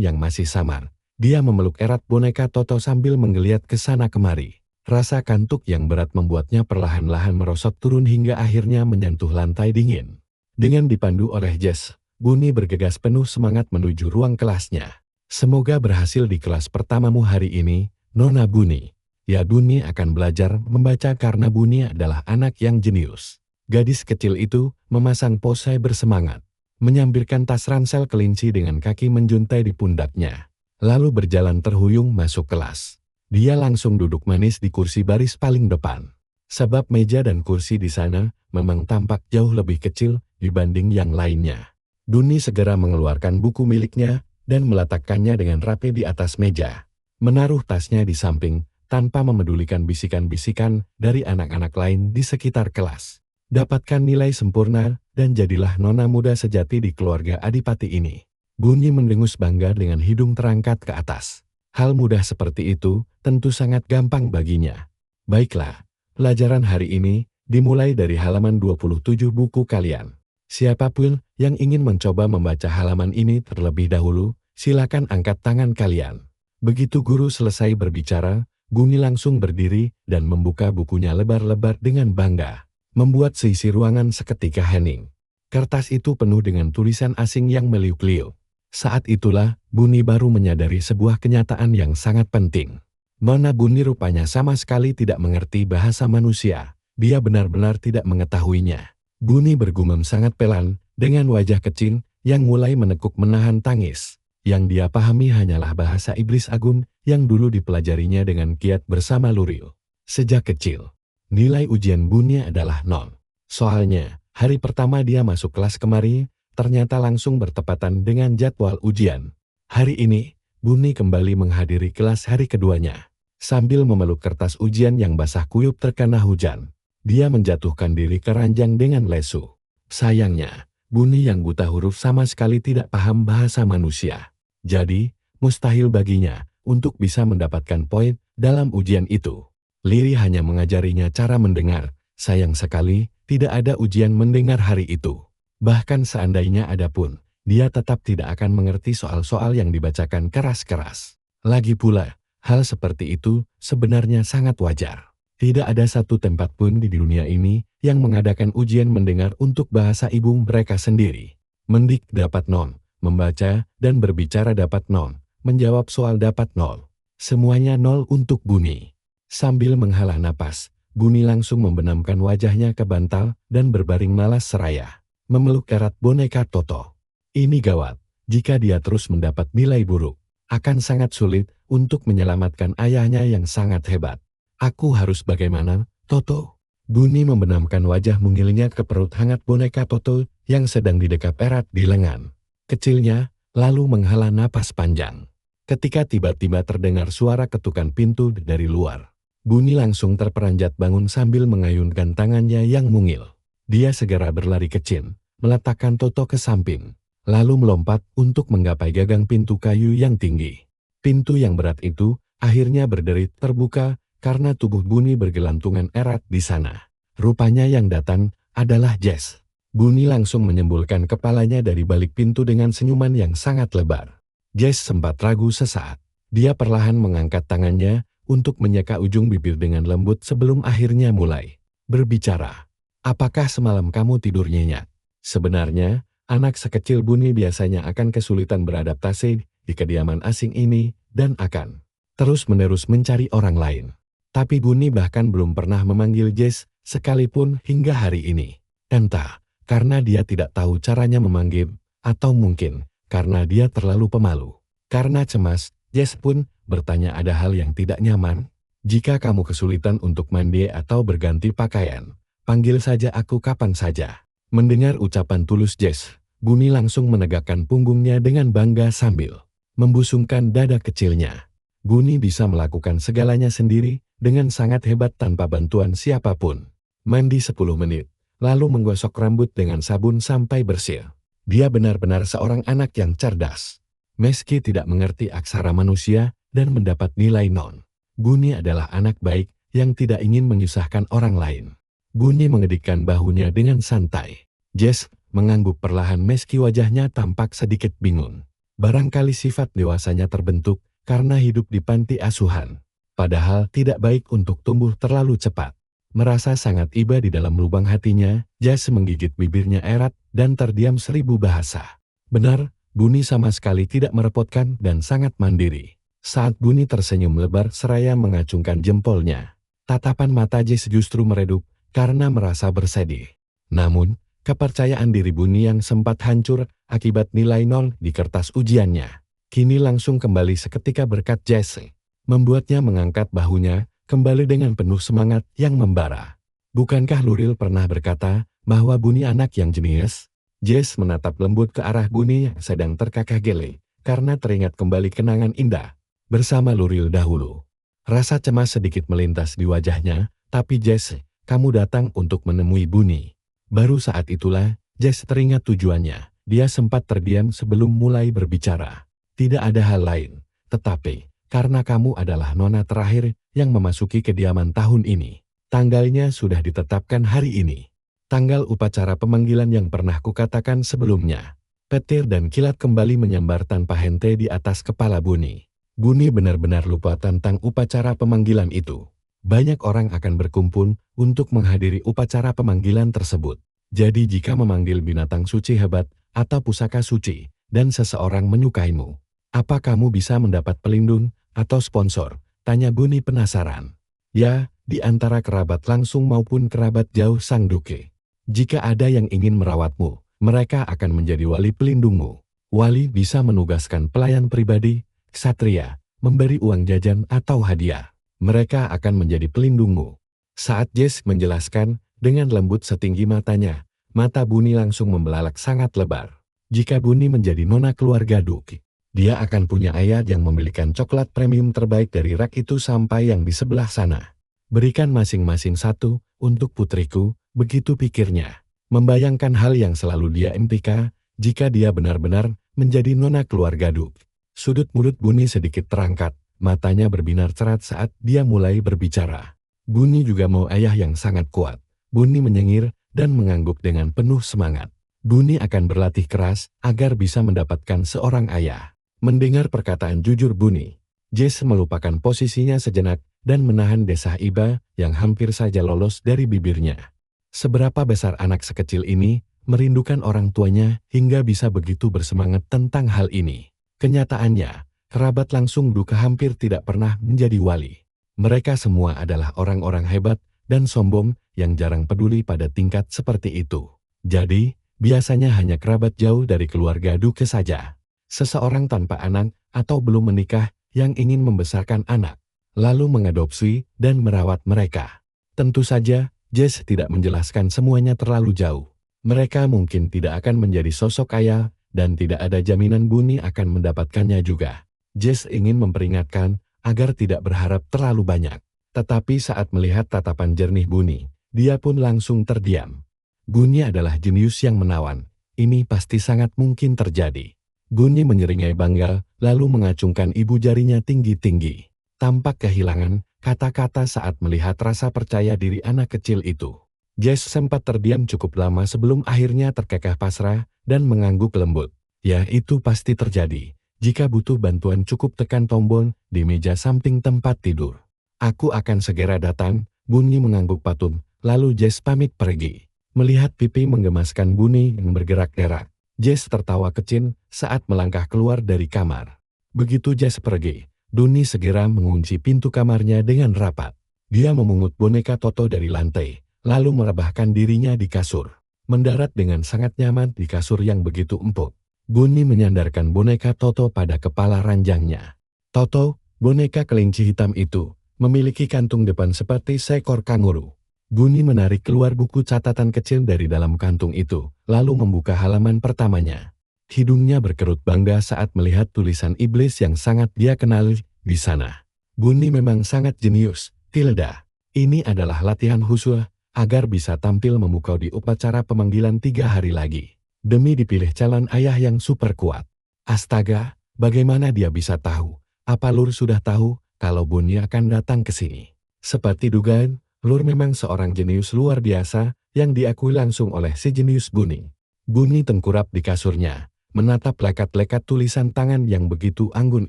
yang masih samar, dia memeluk erat boneka Toto sambil menggeliat ke sana kemari. Rasa kantuk yang berat membuatnya perlahan-lahan merosot turun hingga akhirnya menyentuh lantai dingin. Dengan dipandu oleh Jess, Buni bergegas penuh semangat menuju ruang kelasnya. Semoga berhasil di kelas pertamamu hari ini, Nona Buni. Ya, Buni akan belajar membaca karena Buni adalah anak yang jenius. Gadis kecil itu memasang pose bersemangat, menyambirkan tas ransel kelinci dengan kaki menjuntai di pundaknya, lalu berjalan terhuyung masuk kelas. Dia langsung duduk manis di kursi baris paling depan. Sebab meja dan kursi di sana memang tampak jauh lebih kecil dibanding yang lainnya. Buni segera mengeluarkan buku miliknya dan meletakkannya dengan rapi di atas meja. Menaruh tasnya di samping, tanpa memedulikan bisikan-bisikan dari anak-anak lain di sekitar kelas. Dapatkan nilai sempurna dan jadilah nona muda sejati di keluarga adipati ini. Buni mendengus bangga dengan hidung terangkat ke atas. Hal mudah seperti itu tentu sangat gampang baginya. Baiklah, pelajaran hari ini dimulai dari halaman 27 buku kalian. Siapapun yang ingin mencoba membaca halaman ini terlebih dahulu, silakan angkat tangan kalian. Begitu guru selesai berbicara, Buni langsung berdiri dan membuka bukunya lebar-lebar dengan bangga, membuat seisi ruangan seketika hening. Kertas itu penuh dengan tulisan asing yang meliuk-liuk. Saat itulah, Buni baru menyadari sebuah kenyataan yang sangat penting. Nona Buni rupanya sama sekali tidak mengerti bahasa manusia. Dia benar-benar tidak mengetahuinya. Buni bergumam sangat pelan, dengan wajah kecil, yang mulai menekuk menahan tangis. Yang dia pahami hanyalah bahasa iblis agung, yang dulu dipelajarinya dengan giat bersama Luril. Sejak kecil, nilai ujian Buni adalah 0. Soalnya, hari pertama dia masuk kelas kemari, ternyata langsung bertepatan dengan jadwal ujian. Hari ini, Buni kembali menghadiri kelas hari keduanya. Sambil memeluk kertas ujian yang basah kuyup terkena hujan, dia menjatuhkan diri ke ranjang dengan lesu. Sayangnya, Buni yang buta huruf sama sekali tidak paham bahasa manusia. Jadi, mustahil baginya untuk bisa mendapatkan poin dalam ujian itu. Liri hanya mengajarinya cara mendengar. Sayang sekali, tidak ada ujian mendengar hari itu. Bahkan seandainya ada pun, dia tetap tidak akan mengerti soal-soal yang dibacakan keras-keras. Lagi pula, hal seperti itu sebenarnya sangat wajar. Tidak ada satu tempat pun di dunia ini yang mengadakan ujian mendengar untuk bahasa ibu mereka sendiri. Mendik dapat 0, membaca dan berbicara dapat 0, menjawab soal dapat 0. Semuanya 0 untuk Buni. Sambil menghela napas, Buni langsung membenamkan wajahnya ke bantal dan berbaring malas seraya, memeluk erat boneka Toto. Ini gawat, jika dia terus mendapat nilai buruk, akan sangat sulit untuk menyelamatkan ayahnya yang sangat hebat. Aku harus bagaimana, Toto? Buni membenamkan wajah mungilnya ke perut hangat boneka Toto yang sedang didekap erat di lengan kecilnya, lalu menghela napas panjang. Ketika tiba-tiba terdengar suara ketukan pintu dari luar, Buni langsung terperanjat bangun sambil mengayunkan tangannya yang mungil. Dia segera berlari kecil, meletakkan Toto ke samping, lalu melompat untuk menggapai gagang pintu kayu yang tinggi. Pintu yang berat itu akhirnya berderit terbuka, karena tubuh Buni bergelantungan erat di sana. Rupanya yang datang adalah Jess. Buni langsung menyembulkan kepalanya dari balik pintu dengan senyuman yang sangat lebar. Jess sempat ragu sesaat. Dia perlahan mengangkat tangannya untuk menyeka ujung bibir dengan lembut sebelum akhirnya mulai berbicara. Apakah semalam kamu tidur nyenyak? Sebenarnya, anak sekecil Buni biasanya akan kesulitan beradaptasi di kediaman asing ini dan akan terus-menerus mencari orang lain. Tapi Buni bahkan belum pernah memanggil Jess sekalipun hingga hari ini. Entah, karena dia tidak tahu caranya memanggil, atau mungkin karena dia terlalu pemalu. Karena cemas, Jess pun bertanya ada hal yang tidak nyaman. Jika kamu kesulitan untuk mandi atau berganti pakaian, panggil saja aku kapan saja. Mendengar ucapan tulus Jess, Buni langsung menegakkan punggungnya dengan bangga sambil membusungkan dada kecilnya. Buni bisa melakukan segalanya sendiri dengan sangat hebat tanpa bantuan siapapun. Mandi 10 menit, lalu menggosok rambut dengan sabun sampai bersih. Dia benar-benar seorang anak yang cerdas. Meski tidak mengerti aksara manusia dan mendapat nilai 0, Buni adalah anak baik yang tidak ingin menyusahkan orang lain. Buni mengedikkan bahunya dengan santai. Jess mengangguk perlahan meski wajahnya tampak sedikit bingung. Barangkali sifat dewasanya terbentuk karena hidup di panti asuhan. Padahal tidak baik untuk tumbuh terlalu cepat. Merasa sangat iba di dalam lubang hatinya, Jess menggigit bibirnya erat dan terdiam 1000 bahasa. Benar, Buni sama sekali tidak merepotkan dan sangat mandiri. Saat Buni tersenyum lebar seraya mengacungkan jempolnya, tatapan mata Jess justru meredup karena merasa bersedih. Namun, kepercayaan diri Buni yang sempat hancur akibat nilai 0 di kertas ujiannya, kini langsung kembali seketika berkat Jess. Membuatnya mengangkat bahunya kembali dengan penuh semangat yang membara. Bukankah Luril pernah berkata bahwa Buni anak yang jenius? Jess menatap lembut ke arah Buni yang sedang terkakah gele karena teringat kembali kenangan indah bersama Luril dahulu. Rasa cemas sedikit melintas di wajahnya, tapi Jess, kamu datang untuk menemui Buni. Baru saat itulah Jess teringat tujuannya. Dia sempat terdiam sebelum mulai berbicara. Tidak ada hal lain, tetapi karena kamu adalah nona terakhir yang memasuki kediaman tahun ini. Tanggalnya sudah ditetapkan hari ini. Tanggal upacara pemanggilan yang pernah kukatakan sebelumnya. Petir dan kilat kembali menyambar tanpa henti di atas kepala Bunny. Bunny benar-benar lupa tentang upacara pemanggilan itu. Banyak orang akan berkumpul untuk menghadiri upacara pemanggilan tersebut. Jadi jika memanggil binatang suci hebat atau pusaka suci, dan seseorang menyukaimu, apa kamu bisa mendapat pelindung atau sponsor? Tanya Bunny penasaran. Ya, di antara kerabat langsung maupun kerabat jauh sang duke. Jika ada yang ingin merawatmu, mereka akan menjadi wali pelindungmu. Wali bisa menugaskan pelayan pribadi, ksatria, memberi uang jajan atau hadiah. Mereka akan menjadi pelindungmu. Saat Jess menjelaskan, dengan lembut setinggi matanya, mata Bunny langsung membelalak sangat lebar. Jika Bunny menjadi nona keluarga duke, dia akan punya ayah yang membelikan coklat premium terbaik dari rak itu sampai yang di sebelah sana. Berikan masing-masing satu untuk putriku, begitu pikirnya. Membayangkan hal yang selalu dia impikan, jika dia benar-benar menjadi nona keluarga duke. Sudut mulut Bunny sedikit terangkat, matanya berbinar cerah saat dia mulai berbicara. Bunny juga mau ayah yang sangat kuat. Bunny menyengir dan mengangguk dengan penuh semangat. Bunny akan berlatih keras agar bisa mendapatkan seorang ayah. Mendengar perkataan jujur Bunny, Jess melupakan posisinya sejenak dan menahan desah iba yang hampir saja lolos dari bibirnya. Seberapa besar anak sekecil ini merindukan orang tuanya hingga bisa begitu bersemangat tentang hal ini. Kenyataannya, kerabat langsung duka hampir tidak pernah menjadi wali. Mereka semua adalah orang-orang hebat dan sombong yang jarang peduli pada tingkat seperti itu. Jadi, biasanya hanya kerabat jauh dari keluarga duke saja. Seseorang tanpa anak atau belum menikah yang ingin membesarkan anak, lalu mengadopsi dan merawat mereka. Tentu saja, Jess tidak menjelaskan semuanya terlalu jauh. Mereka mungkin tidak akan menjadi sosok ayah, dan tidak ada jaminan Bunny akan mendapatkannya juga. Jess ingin memperingatkan agar tidak berharap terlalu banyak. Tetapi saat melihat tatapan jernih Bunny, dia pun langsung terdiam. Bunny adalah jenius yang menawan. Ini pasti sangat mungkin terjadi. Bunny menyeringai bangga, lalu mengacungkan ibu jarinya tinggi-tinggi. Tampak kehilangan kata-kata saat melihat rasa percaya diri anak kecil itu. Jess sempat terdiam cukup lama sebelum akhirnya terkekeh pasrah dan mengangguk lembut. Ya, itu pasti terjadi. Jika butuh bantuan cukup tekan tombol di meja samping tempat tidur. Aku akan segera datang, Bunny mengangguk patung, lalu Jess pamit pergi. Melihat pipi menggemaskan Bunny yang bergerak-gerak, Jess tertawa kecil saat melangkah keluar dari kamar. Begitu Jess pergi, Bunny segera mengunci pintu kamarnya dengan rapat. Dia memungut boneka Toto dari lantai, lalu merebahkan dirinya di kasur. Mendarat dengan sangat nyaman di kasur yang begitu empuk. Bunny menyandarkan boneka Toto pada kepala ranjangnya. Toto, boneka kelinci hitam itu, memiliki kantung depan seperti seekor kanguru. Bunny menarik keluar buku catatan kecil dari dalam kantung itu, lalu membuka halaman pertamanya. Hidungnya berkerut bangga saat melihat tulisan iblis yang sangat dia kenal di sana. Bunny memang sangat jenius, Tilda. Ini adalah latihan khusus agar bisa tampil memukau di upacara pemanggilan 3 hari lagi. Demi dipilih calon ayah yang super kuat. Astaga, bagaimana dia bisa tahu? Apa Lur sudah tahu kalau Bunny akan datang ke sini? Seperti dugaan, Lur memang seorang jenius luar biasa yang diakui langsung oleh si jenius Bunny. Bunny tengkurap di kasurnya, menatap lekat-lekat tulisan tangan yang begitu anggun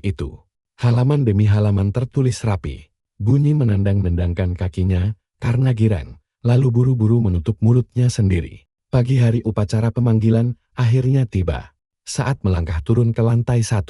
itu. Halaman demi halaman tertulis rapi. Bunny menendang-nendangkan kakinya karena girang, lalu buru-buru menutup mulutnya sendiri. Pagi hari upacara pemanggilan akhirnya tiba. Saat melangkah turun ke lantai 1,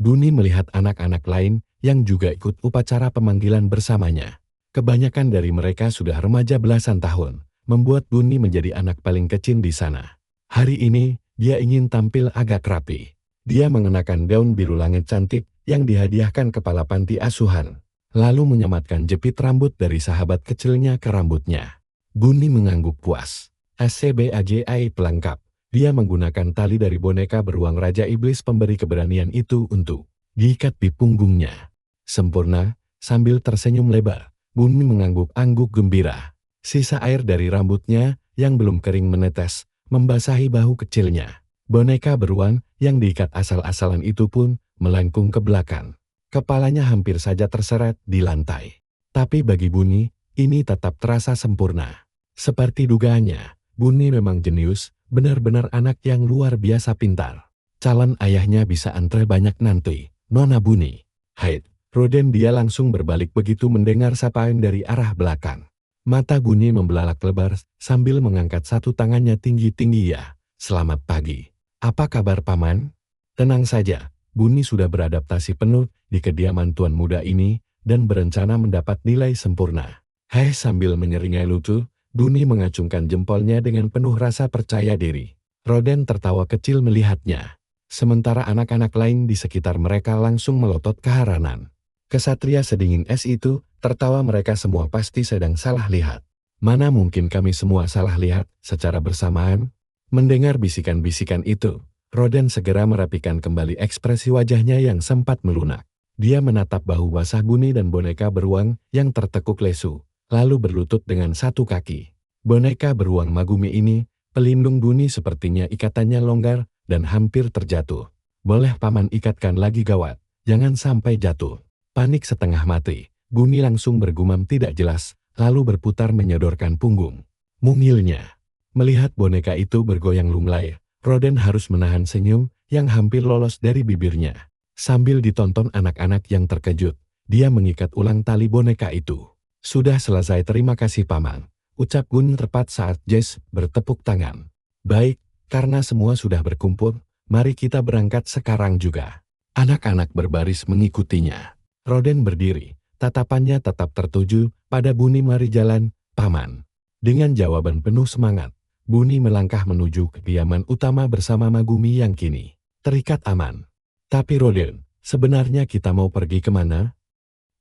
Bunny melihat anak-anak lain yang juga ikut upacara pemanggilan bersamanya. Kebanyakan dari mereka sudah remaja belasan tahun, membuat Bunny menjadi anak paling kecil di sana. Hari ini, dia ingin tampil agak rapi. Dia mengenakan gaun biru langit cantik yang dihadiahkan kepala panti asuhan, lalu menyematkan jepit rambut dari sahabat kecilnya ke rambutnya. Bunny mengangguk puas. SCBAJI pelengkap. Dia menggunakan tali dari boneka beruang Raja Iblis pemberi keberanian itu untuk diikat di punggungnya. Sempurna, sambil tersenyum lebar. Bunny mengangguk-angguk gembira. Sisa air dari rambutnya yang belum kering menetes, membasahi bahu kecilnya. Boneka beruang yang diikat asal-asalan itu pun melengkung ke belakang. Kepalanya hampir saja terseret di lantai. Tapi bagi Buni, ini tetap terasa sempurna. Seperti dugaannya, Buni memang jenius, benar-benar anak yang luar biasa pintar. Calon ayahnya bisa antre banyak nanti, Nona Buni. Hai, Roden, dia langsung berbalik begitu mendengar sapaan dari arah belakang. Mata Buni membelalak lebar sambil mengangkat satu tangannya tinggi-tinggi. Ya, selamat pagi. Apa kabar Paman? Tenang saja, Buni sudah beradaptasi penuh di kediaman tuan muda ini dan berencana mendapat nilai sempurna. Hai, sambil menyeringai lucu, Buni mengacungkan jempolnya dengan penuh rasa percaya diri. Roden tertawa kecil melihatnya. Sementara anak-anak lain di sekitar mereka langsung melotot keheranan. Kesatria sedingin es itu tertawa, mereka semua pasti sedang salah lihat. Mana mungkin kami semua salah lihat secara bersamaan? Mendengar bisikan-bisikan itu, Roden segera merapikan kembali ekspresi wajahnya yang sempat melunak. Dia menatap bahu basah Buni dan boneka beruang yang tertekuk lesu, lalu berlutut dengan satu kaki. Boneka beruang Magumi ini, pelindung Buni, sepertinya ikatannya longgar dan hampir terjatuh. Boleh Paman ikatkan lagi, gawat, jangan sampai jatuh. Panik setengah mati, Buni langsung bergumam tidak jelas, lalu berputar menyodorkan punggung. Mungilnya. Melihat boneka itu bergoyang lunglai, Roden harus menahan senyum yang hampir lolos dari bibirnya. Sambil ditonton anak-anak yang terkejut, dia mengikat ulang tali boneka itu. Sudah selesai, terima kasih Paman, ucap Gun tepat saat Jess bertepuk tangan. Baik, karena semua sudah berkumpul, mari kita berangkat sekarang juga. Anak-anak berbaris mengikutinya. Roden berdiri, tatapannya tetap tertuju pada Buni. Mari jalan, Paman. Dengan jawaban penuh semangat, Buni melangkah menuju kediaman utama bersama Magumi yang kini terikat aman. Tapi Roden, sebenarnya kita mau pergi kemana?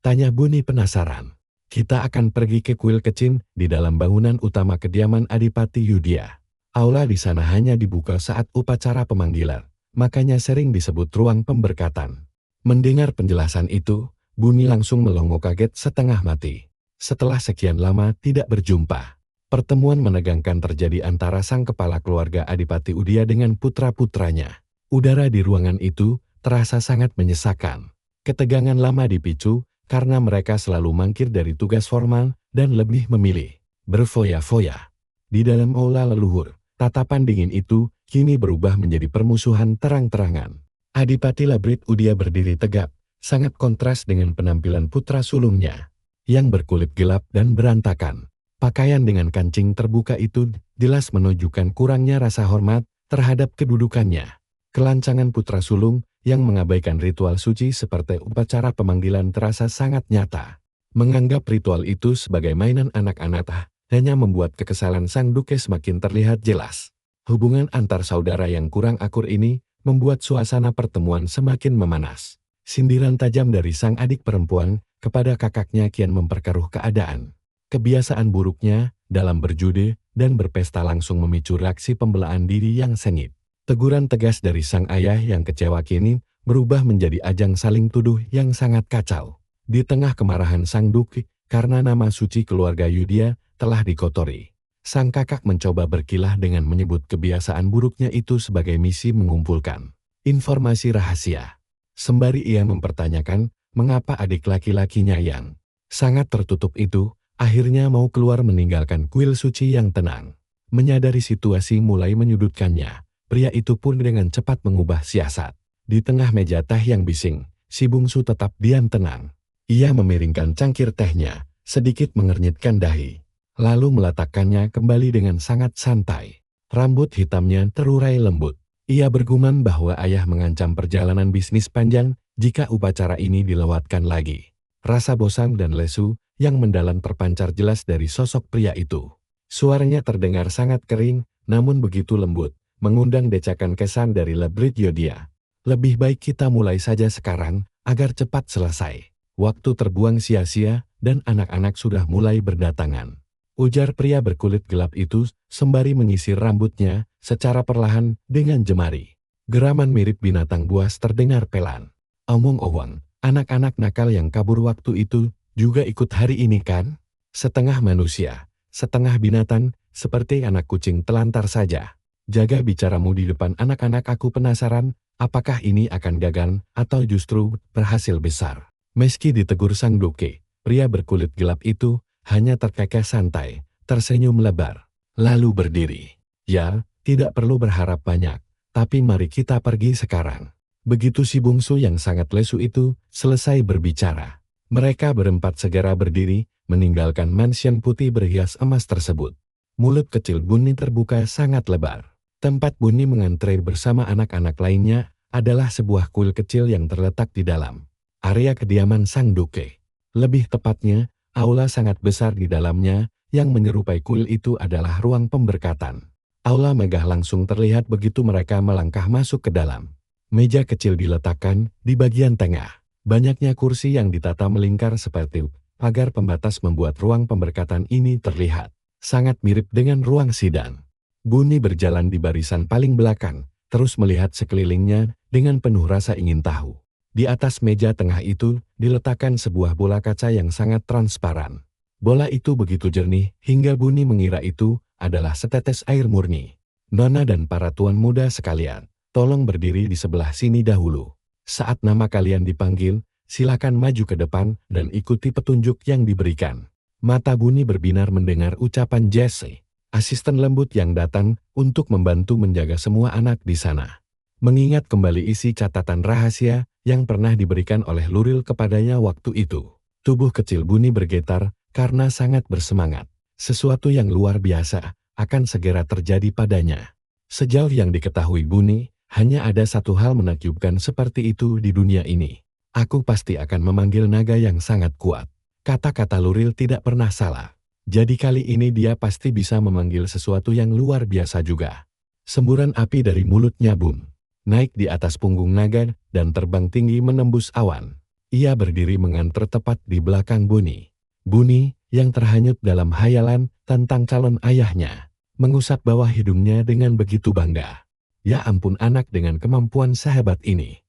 Tanya Buni penasaran. Kita akan pergi ke kuil kecil di dalam bangunan utama kediaman Adipati Yudhya. Aula di sana hanya dibuka saat upacara pemanggilan, makanya sering disebut ruang pemberkatan. Mendengar penjelasan itu, Buni langsung melongo kaget setengah mati. Setelah sekian lama tidak berjumpa, pertemuan menegangkan terjadi antara sang kepala keluarga Adipati Udya dengan putra-putranya. Udara di ruangan itu terasa sangat menyesakan. Ketegangan lama dipicu karena mereka selalu mangkir dari tugas formal dan lebih memilih berfoya-foya. Di dalam aula leluhur, tatapan dingin itu kini berubah menjadi permusuhan terang-terangan. Adipati Labrit Udya berdiri tegap, sangat kontras dengan penampilan putra sulungnya, yang berkulit gelap dan berantakan. Pakaian dengan kancing terbuka itu jelas menunjukkan kurangnya rasa hormat terhadap kedudukannya. Kelancangan putra sulung yang mengabaikan ritual suci seperti upacara pemanggilan terasa sangat nyata. Menganggap ritual itu sebagai mainan anak-anak hanya membuat kekesalan sang duke semakin terlihat jelas. Hubungan antar saudara yang kurang akur ini membuat suasana pertemuan semakin memanas. Sindiran tajam dari sang adik perempuan kepada kakaknya kian memperkeruh keadaan. Kebiasaan buruknya dalam berjudi dan berpesta langsung memicu reaksi pembelaan diri yang sengit. Teguran tegas dari sang ayah yang kecewa kini berubah menjadi ajang saling tuduh yang sangat kacau. Di tengah kemarahan sang duke karena nama suci keluarga Yudhya telah dikotori, sang kakak mencoba berkilah dengan menyebut kebiasaan buruknya itu sebagai misi mengumpulkan informasi rahasia. Sembari ia mempertanyakan mengapa adik laki-lakinya yang sangat tertutup itu akhirnya mau keluar meninggalkan kuil suci yang tenang. Menyadari situasi mulai menyudutkannya, pria itu pun dengan cepat mengubah siasat. Di tengah meja teh yang bising, si bungsu tetap diam tenang. Ia memiringkan cangkir tehnya, sedikit mengernyitkan dahi, lalu meletakkannya kembali dengan sangat santai. Rambut hitamnya terurai lembut. Ia bergumam bahwa ayah mengancam perjalanan bisnis panjang jika upacara ini dilewatkan lagi. Rasa bosan dan lesu yang mendalam terpancar jelas dari sosok pria itu. Suaranya terdengar sangat kering, namun begitu lembut, mengundang decakan kesan dari Labrit Yudhya. Lebih baik kita mulai saja sekarang, agar cepat selesai. Waktu terbuang sia-sia, dan anak-anak sudah mulai berdatangan. Ujar pria berkulit gelap itu sembari menyisir rambutnya secara perlahan dengan jemari. Geraman mirip binatang buas terdengar pelan. Omong-omong, anak-anak nakal yang kabur waktu itu juga ikut hari ini kan? Setengah manusia, setengah binatang, seperti anak kucing telantar saja. Jaga bicaramu di depan anak-anak, aku penasaran, apakah ini akan gagal atau justru berhasil besar. Meski ditegur sang duke, pria berkulit gelap itu hanya terkekeh santai, tersenyum lebar, lalu berdiri. Ya, tidak perlu berharap banyak, tapi mari kita pergi sekarang. Begitu si bungsu yang sangat lesu itu selesai berbicara, mereka berempat segera berdiri, meninggalkan mansion putih berhias emas tersebut. Mulut kecil Bunny terbuka sangat lebar. Tempat Bunny mengantre bersama anak-anak lainnya adalah sebuah kuil kecil yang terletak di dalam area kediaman sang duke. Lebih tepatnya, aula sangat besar di dalamnya yang menyerupai kuil itu adalah ruang pemberkatan. Aula megah langsung terlihat begitu mereka melangkah masuk ke dalam. Meja kecil diletakkan di bagian tengah. Banyaknya kursi yang ditata melingkar seperti pagar pembatas membuat ruang pemberkatan ini terlihat sangat mirip dengan ruang sidang. Bunny berjalan di barisan paling belakang, terus melihat sekelilingnya dengan penuh rasa ingin tahu. Di atas meja tengah itu diletakkan sebuah bola kaca yang sangat transparan. Bola itu begitu jernih hingga Bunny mengira itu adalah setetes air murni. Nona dan para tuan muda sekalian, tolong berdiri di sebelah sini dahulu. Saat nama kalian dipanggil, silakan maju ke depan dan ikuti petunjuk yang diberikan. Mata Bunny berbinar mendengar ucapan Jesse, asisten lembut yang datang untuk membantu menjaga semua anak di sana. Mengingat kembali isi catatan rahasia yang pernah diberikan oleh Luril kepadanya waktu itu, tubuh kecil Bunny bergetar karena sangat bersemangat. Sesuatu yang luar biasa akan segera terjadi padanya. Sejauh yang diketahui Bunny, hanya ada satu hal menakjubkan seperti itu di dunia ini. Aku pasti akan memanggil naga yang sangat kuat. Kata-kata Luril tidak pernah salah. Jadi kali ini dia pasti bisa memanggil sesuatu yang luar biasa juga. Semburan api dari mulutnya boom, naik di atas punggung naga dan terbang tinggi menembus awan. Ia berdiri mengantre tepat di belakang Bunny. Bunny, yang terhanyut dalam hayalan tentang calon ayahnya, mengusap bawah hidungnya dengan begitu bangga. Ya ampun, anak dengan kemampuan sehebat ini.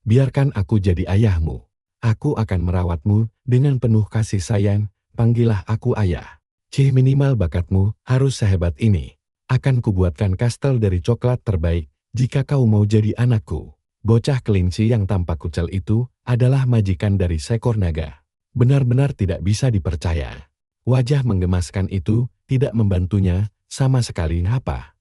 Biarkan aku jadi ayahmu. Aku akan merawatmu dengan penuh kasih sayang, panggillah aku ayah. Minimal bakatmu harus sehebat ini. Akan kubuatkan kastel dari coklat terbaik jika kau mau jadi anakku. Bocah kelinci yang tampak kucel itu adalah majikan dari seekor naga. Benar-benar tidak bisa dipercaya. Wajah menggemaskan itu tidak membantunya sama sekali apa.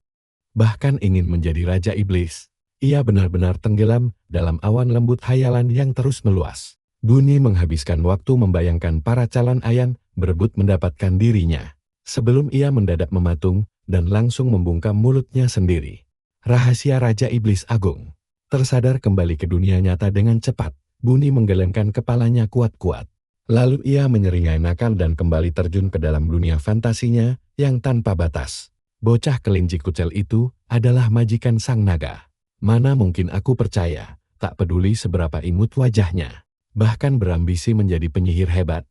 Bahkan ingin menjadi raja iblis. Ia benar-benar tenggelam dalam awan lembut hayalan yang terus meluas. Bunny menghabiskan waktu membayangkan para calon ayah berebut mendapatkan dirinya. Sebelum ia mendadak mematung dan langsung membungkam mulutnya sendiri. Rahasia Raja Iblis Agung. Tersadar kembali ke dunia nyata dengan cepat, Bunny menggelengkan kepalanya kuat-kuat. Lalu ia menyeringai nakal dan kembali terjun ke dalam dunia fantasinya yang tanpa batas. Bocah kelinci kucel itu adalah majikan sang naga. Mana mungkin aku percaya, tak peduli seberapa imut wajahnya. Bahkan berambisi menjadi penyihir hebat.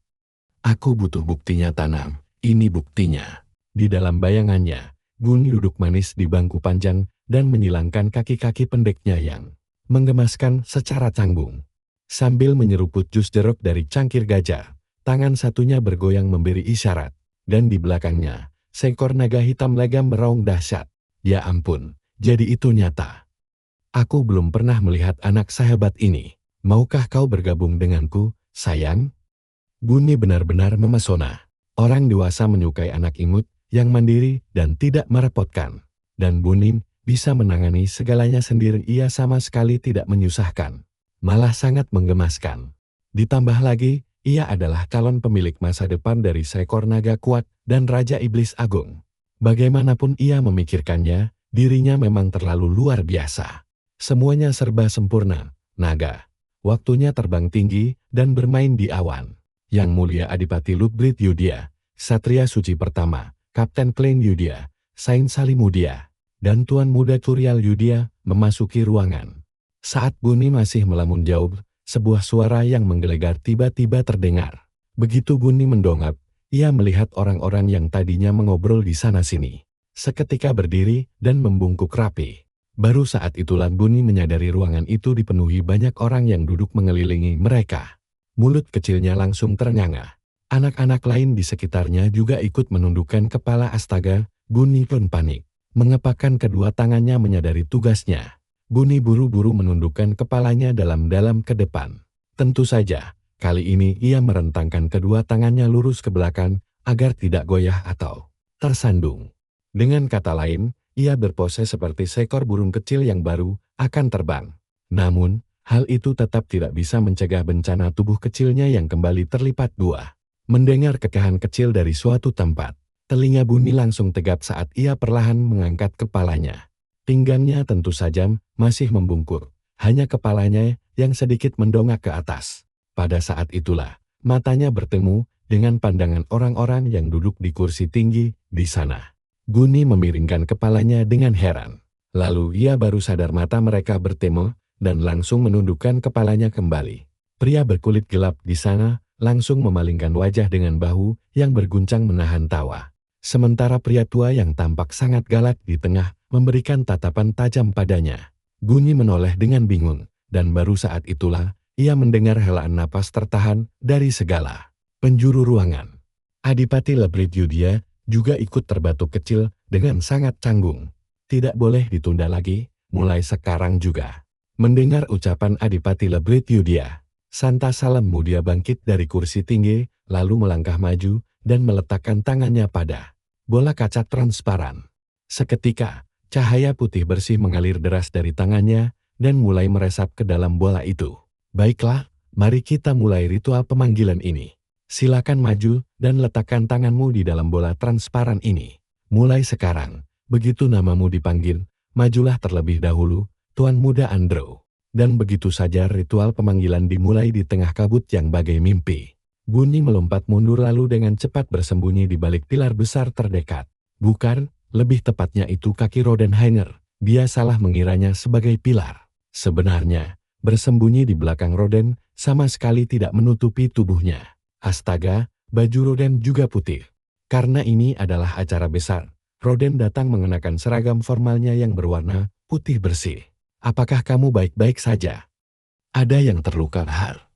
Aku butuh buktinya tanam, ini buktinya. Di dalam bayangannya, Bunny duduk manis di bangku panjang dan menyilangkan kaki-kaki pendeknya yang menggemaskan secara canggung. Sambil menyeruput jus jeruk dari cangkir gajah, tangan satunya bergoyang memberi isyarat, dan di belakangnya, seekor naga hitam legam meraung dahsyat. Ya ampun, jadi itu nyata. Aku belum pernah melihat anak sehebat ini. Maukah kau bergabung denganku, sayang? Bunny benar-benar memesona. Orang dewasa menyukai anak imut, yang mandiri dan tidak merepotkan. Dan Bunny bisa menangani segalanya sendiri, ia sama sekali tidak menyusahkan. Malah sangat menggemaskan. Ditambah lagi, ia adalah calon pemilik masa depan dari seekor naga kuat dan Raja Iblis Agung. Bagaimanapun ia memikirkannya, dirinya memang terlalu luar biasa. Semuanya serba sempurna, naga. Waktunya terbang tinggi dan bermain di awan. Yang Mulia Adipati Lutbrid Yudia, Satria Suci Pertama, Kapten Klein Yudia, Saint Salimudia, dan Tuan Muda Turial Yudia memasuki ruangan. Saat Bunny masih melamun jauh, sebuah suara yang menggelegar tiba-tiba terdengar. Begitu Bunny mendongak, ia melihat orang-orang yang tadinya mengobrol di sana-sini. Seketika berdiri dan membungkuk rapi. Baru saat itulah Bunny menyadari ruangan itu dipenuhi banyak orang yang duduk mengelilingi mereka. Mulut kecilnya langsung ternganga. Anak-anak lain di sekitarnya juga ikut menundukkan kepala. Astaga, Bunny pun panik. Mengepakkan kedua tangannya menyadari tugasnya. Buni buru-buru menundukkan kepalanya dalam-dalam ke depan. Tentu saja, kali ini ia merentangkan kedua tangannya lurus ke belakang agar tidak goyah atau tersandung. Dengan kata lain, ia berpose seperti seekor burung kecil yang baru akan terbang. Namun, hal itu tetap tidak bisa mencegah bencana tubuh kecilnya yang kembali terlipat dua. Mendengar kekahan kecil dari suatu tempat, telinga Buni langsung tegap saat ia perlahan mengangkat kepalanya. Pinggangnya tentu saja masih membungkuk, hanya kepalanya yang sedikit mendongak ke atas. Pada saat itulah, matanya bertemu dengan pandangan orang-orang yang duduk di kursi tinggi di sana. Buni memiringkan kepalanya dengan heran. Lalu ia baru sadar mata mereka bertemu dan langsung menundukkan kepalanya kembali. Pria berkulit gelap di sana langsung memalingkan wajah dengan bahu yang berguncang menahan tawa. Sementara pria tua yang tampak sangat galak di tengah memberikan tatapan tajam padanya. Buni menoleh dengan bingung, dan baru saat itulah ia mendengar helaan napas tertahan dari segala penjuru ruangan. Adipati Lebrit Yudhya juga ikut terbatuk kecil dengan sangat canggung. Tidak boleh ditunda lagi, mulai sekarang juga. Mendengar ucapan Adipati Lebrit Yudhya, Santa Salam Mudia bangkit dari kursi tinggi, lalu melangkah maju dan meletakkan tangannya pada bola kaca transparan. Seketika, cahaya putih bersih mengalir deras dari tangannya dan mulai meresap ke dalam bola itu. Baiklah, mari kita mulai ritual pemanggilan ini. Silakan maju dan letakkan tanganmu di dalam bola transparan ini. Mulai sekarang, begitu namamu dipanggil, majulah terlebih dahulu, Tuan Muda Andrew. Dan begitu saja ritual pemanggilan dimulai di tengah kabut yang bagai mimpi. Buni melompat mundur lalu dengan cepat bersembunyi di balik pilar besar terdekat. Bukan, lebih tepatnya itu kaki Rodenhainer. Dia salah mengiranya sebagai pilar. Sebenarnya, bersembunyi di belakang Roden sama sekali tidak menutupi tubuhnya. Astaga, baju Roden juga putih. Karena ini adalah acara besar, Roden datang mengenakan seragam formalnya yang berwarna putih bersih. Apakah kamu baik-baik saja? Ada yang terluka, Har?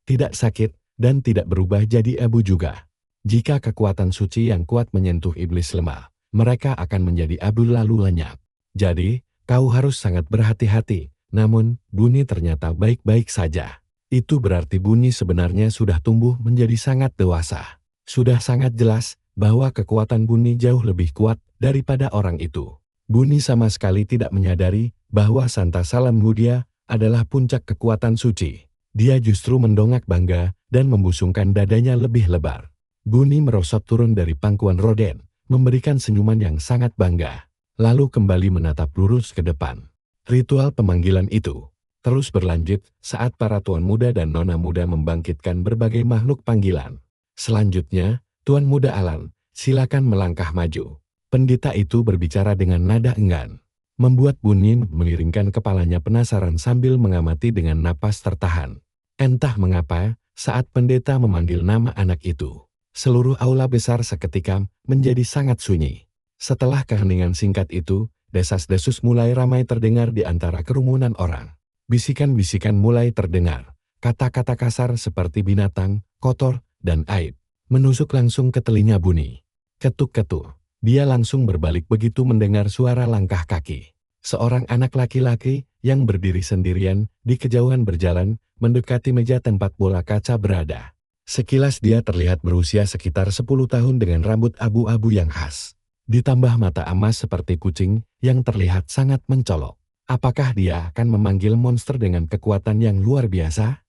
Tidak sakit, dan tidak berubah jadi abu juga. Jika kekuatan suci yang kuat menyentuh iblis lemah, mereka akan menjadi abu lalu lenyap. Jadi, kau harus sangat berhati-hati. Namun, Buni ternyata baik-baik saja. Itu berarti Buni sebenarnya sudah tumbuh menjadi sangat dewasa. Sudah sangat jelas bahwa kekuatan Buni jauh lebih kuat daripada orang itu. Buni sama sekali tidak menyadari bahwa Santa Salam Mudia adalah puncak kekuatan suci. Dia justru mendongak bangga dan membusungkan dadanya lebih lebar. Buni merosot turun dari pangkuan Roden, memberikan senyuman yang sangat bangga, lalu kembali menatap lurus ke depan. Ritual pemanggilan itu terus berlanjut saat para tuan muda dan nona muda membangkitkan berbagai makhluk panggilan. Selanjutnya, Tuan Muda Alan, silakan melangkah maju. Pendeta itu berbicara dengan nada enggan, membuat Buni mengiringkan kepalanya penasaran sambil mengamati dengan napas tertahan. Entah mengapa, saat pendeta memanggil nama anak itu, seluruh aula besar seketika menjadi sangat sunyi. Setelah keheningan singkat itu, desas-desus mulai ramai terdengar di antara kerumunan orang. Bisikan-bisikan mulai terdengar. Kata-kata kasar seperti binatang, kotor, dan aib menusuk langsung ke telinga Buni. Ketuk-ketuk, dia langsung berbalik begitu mendengar suara langkah kaki. Seorang anak laki-laki yang berdiri sendirian di kejauhan berjalan mendekati meja tempat bola kaca berada. Sekilas dia terlihat berusia sekitar 10 tahun dengan rambut abu-abu yang khas. Ditambah mata emas seperti kucing yang terlihat sangat mencolok. Apakah dia akan memanggil monster dengan kekuatan yang luar biasa?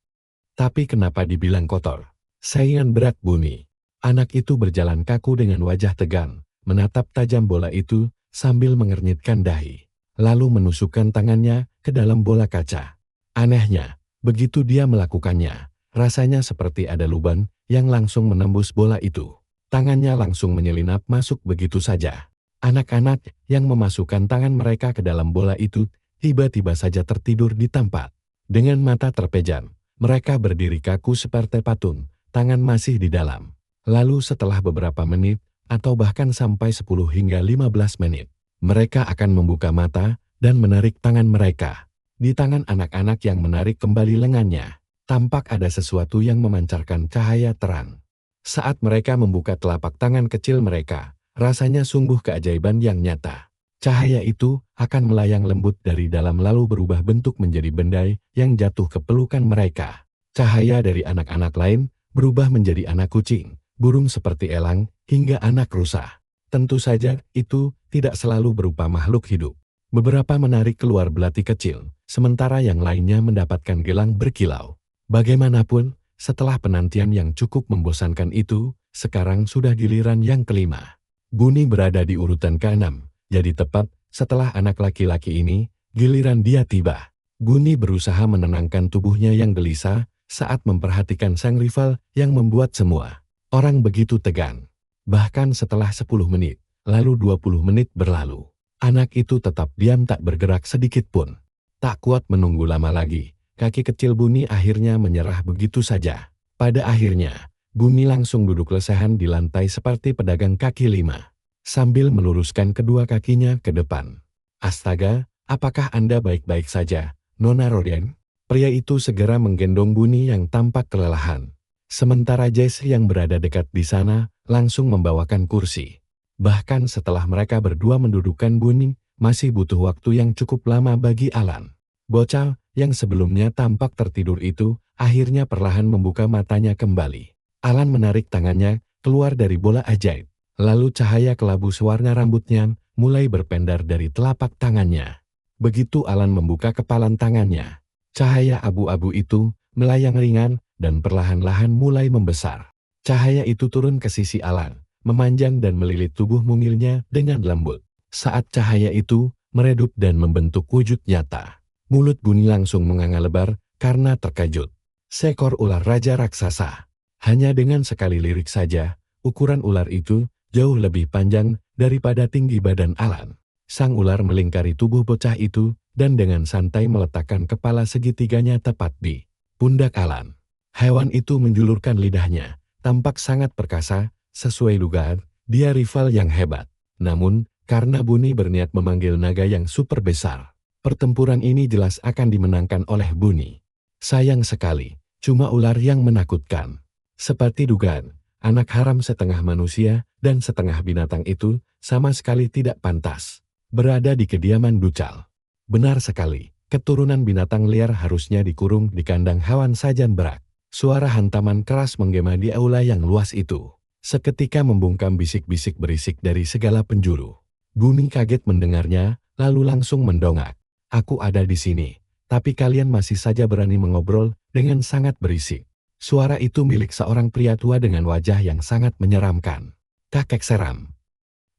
Tapi kenapa dibilang kotor? Saingan berat Buni. Anak itu berjalan kaku dengan wajah tegang, menatap tajam bola itu sambil mengernyitkan dahi. Lalu menusukkan tangannya ke dalam bola kaca. Anehnya, begitu dia melakukannya, rasanya seperti ada lubang yang langsung menembus bola itu. Tangannya langsung menyelinap masuk begitu saja. Anak-anak yang memasukkan tangan mereka ke dalam bola itu tiba-tiba saja tertidur di tempat. Dengan mata terpejam, mereka berdiri kaku seperti patung, tangan masih di dalam. Lalu setelah beberapa menit, atau bahkan sampai 10 hingga 15 menit, mereka akan membuka mata dan menarik tangan mereka. Di tangan anak-anak yang menarik kembali lengannya, tampak ada sesuatu yang memancarkan cahaya terang. Saat mereka membuka telapak tangan kecil mereka, rasanya sungguh keajaiban yang nyata. Cahaya itu akan melayang lembut dari dalam lalu berubah bentuk menjadi bendai yang jatuh ke pelukan mereka. Cahaya dari anak-anak lain berubah menjadi anak kucing, burung seperti elang, hingga anak rusa. Tentu saja itu tidak selalu berupa makhluk hidup. Beberapa menarik keluar belati kecil, sementara yang lainnya mendapatkan gelang berkilau. Bagaimanapun, setelah penantian yang cukup membosankan itu, sekarang sudah giliran yang kelima. Bunny berada di urutan ke-6, jadi tepat setelah anak laki-laki ini, giliran dia tiba. Bunny berusaha menenangkan tubuhnya yang gelisah saat memperhatikan sang rival yang membuat semua orang begitu tegang. Bahkan setelah 10 menit, lalu 20 menit berlalu. Anak itu tetap diam tak bergerak sedikit pun. Tak kuat menunggu lama lagi, kaki kecil Bunny akhirnya menyerah begitu saja. Pada akhirnya, Bunny langsung duduk lesehan di lantai seperti pedagang kaki lima, sambil meluruskan kedua kakinya ke depan. Astaga, apakah Anda baik-baik saja, Nona Roden? Pria itu segera menggendong Bunny yang tampak kelelahan. Sementara Jesse yang berada dekat di sana, langsung membawakan kursi. Bahkan setelah mereka berdua mendudukkan Bunny, masih butuh waktu yang cukup lama bagi Alan. Bocah yang sebelumnya tampak tertidur itu, akhirnya perlahan membuka matanya kembali. Alan menarik tangannya keluar dari bola ajaib. Lalu cahaya kelabu sewarna rambutnya mulai berpendar dari telapak tangannya. Begitu Alan membuka kepalan tangannya, cahaya abu-abu itu melayang ringan dan perlahan-lahan mulai membesar. Cahaya itu turun ke sisi Alan, memanjang dan melilit tubuh mungilnya dengan lembut. Saat cahaya itu meredup dan membentuk wujud nyata, mulut Bunny langsung menganga lebar karena terkejut. Seekor ular raja raksasa. Hanya dengan sekali lirik saja, ukuran ular itu jauh lebih panjang daripada tinggi badan Alan. Sang ular melingkari tubuh bocah itu dan dengan santai meletakkan kepala segitiganya tepat di pundak Alan. Hewan itu menjulurkan lidahnya, tampak sangat perkasa, sesuai dugaan, dia rival yang hebat. Namun, karena Bunny berniat memanggil naga yang super besar, pertempuran ini jelas akan dimenangkan oleh Bunny. Sayang sekali, cuma ular yang menakutkan. Seperti dugaan, anak haram setengah manusia dan setengah binatang itu sama sekali tidak pantas berada di kediaman Ducal. Benar sekali, keturunan binatang liar harusnya dikurung di kandang hewan sajan berak. Suara hantaman keras menggema di aula yang luas itu. Seketika membungkam bisik-bisik berisik dari segala penjuru. Bunny kaget mendengarnya, lalu langsung mendongak. Aku ada di sini, tapi kalian masih saja berani mengobrol dengan sangat berisik. Suara itu milik seorang pria tua dengan wajah yang sangat menyeramkan. Kakek seram.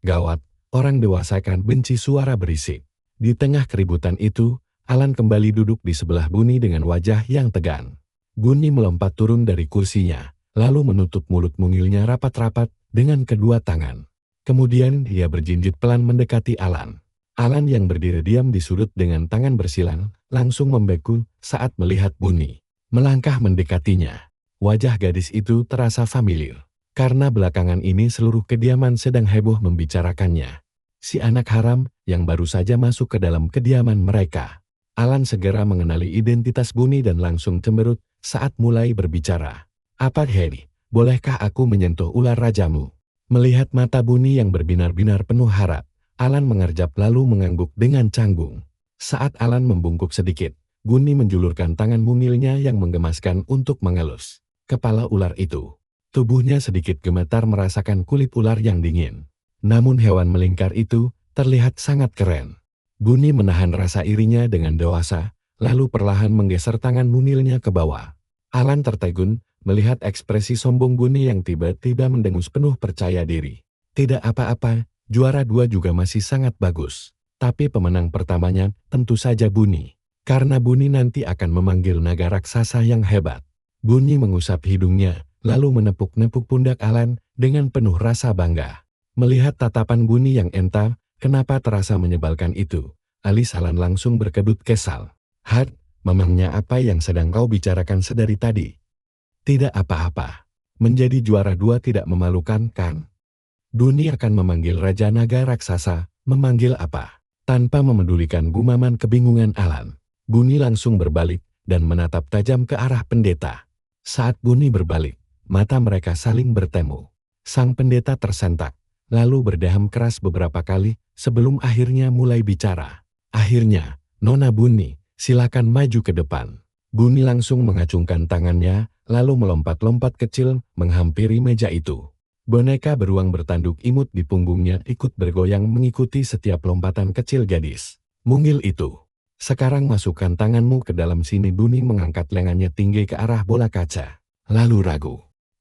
Gawat, orang dewasa kan benci suara berisik. Di tengah keributan itu, Alan kembali duduk di sebelah Bunny dengan wajah yang tegang. Bunny melompat turun dari kursinya, lalu menutup mulut mungilnya rapat-rapat dengan kedua tangan. Kemudian dia berjinjit pelan mendekati Alan. Alan yang berdiri diam di sudut dengan tangan bersilang, langsung membeku saat melihat Bunny melangkah mendekatinya. Wajah gadis itu terasa familiar, karena belakangan ini seluruh kediaman sedang heboh membicarakannya. Si anak haram yang baru saja masuk ke dalam kediaman mereka. Alan segera mengenali identitas Bunny dan langsung cemberut saat mulai berbicara. Apa Harry, bolehkah aku menyentuh ular rajamu? Melihat mata Bunny yang berbinar-binar penuh harap, Alan mengerjap lalu mengangguk dengan canggung. Saat Alan membungkuk sedikit, Bunny menjulurkan tangan mungilnya yang menggemaskan untuk mengelus kepala ular itu. Tubuhnya sedikit gemetar merasakan kulit ular yang dingin. Namun hewan melingkar itu terlihat sangat keren. Bunny menahan rasa irinya dengan dewasa, lalu perlahan menggeser tangan mungilnya ke bawah. Alan tertegun melihat ekspresi sombong Bunny yang tiba-tiba mendengus penuh percaya diri. Tidak apa-apa, juara 2 juga masih sangat bagus. Tapi pemenang pertamanya tentu saja Bunny. Karena Bunny nanti akan memanggil naga raksasa yang hebat. Bunny mengusap hidungnya, lalu menepuk-nepuk pundak Alan dengan penuh rasa bangga. Melihat tatapan Bunny yang entah, kenapa terasa menyebalkan itu, alis Alan langsung berkedut kesal. Hat, memangnya apa yang sedang kau bicarakan sedari tadi? Tidak apa-apa. Menjadi juara 2 tidak memalukan, kan? Bunny akan memanggil Raja Naga Raksasa, memanggil apa? Tanpa memedulikan gumaman kebingungan Alan, Bunny langsung berbalik dan menatap tajam ke arah pendeta. Saat Bunny berbalik, mata mereka saling bertemu. Sang pendeta tersentak, lalu berdaham keras beberapa kali sebelum akhirnya mulai bicara. Akhirnya, Nona Buni, silakan maju ke depan. Buni langsung mengacungkan tangannya, lalu melompat-lompat kecil menghampiri meja itu. Boneka beruang bertanduk imut di punggungnya ikut bergoyang mengikuti setiap lompatan kecil gadis. Mungil itu. Sekarang masukkan tanganmu ke dalam sini. Buni mengangkat lengannya tinggi ke arah bola kaca. Lalu ragu.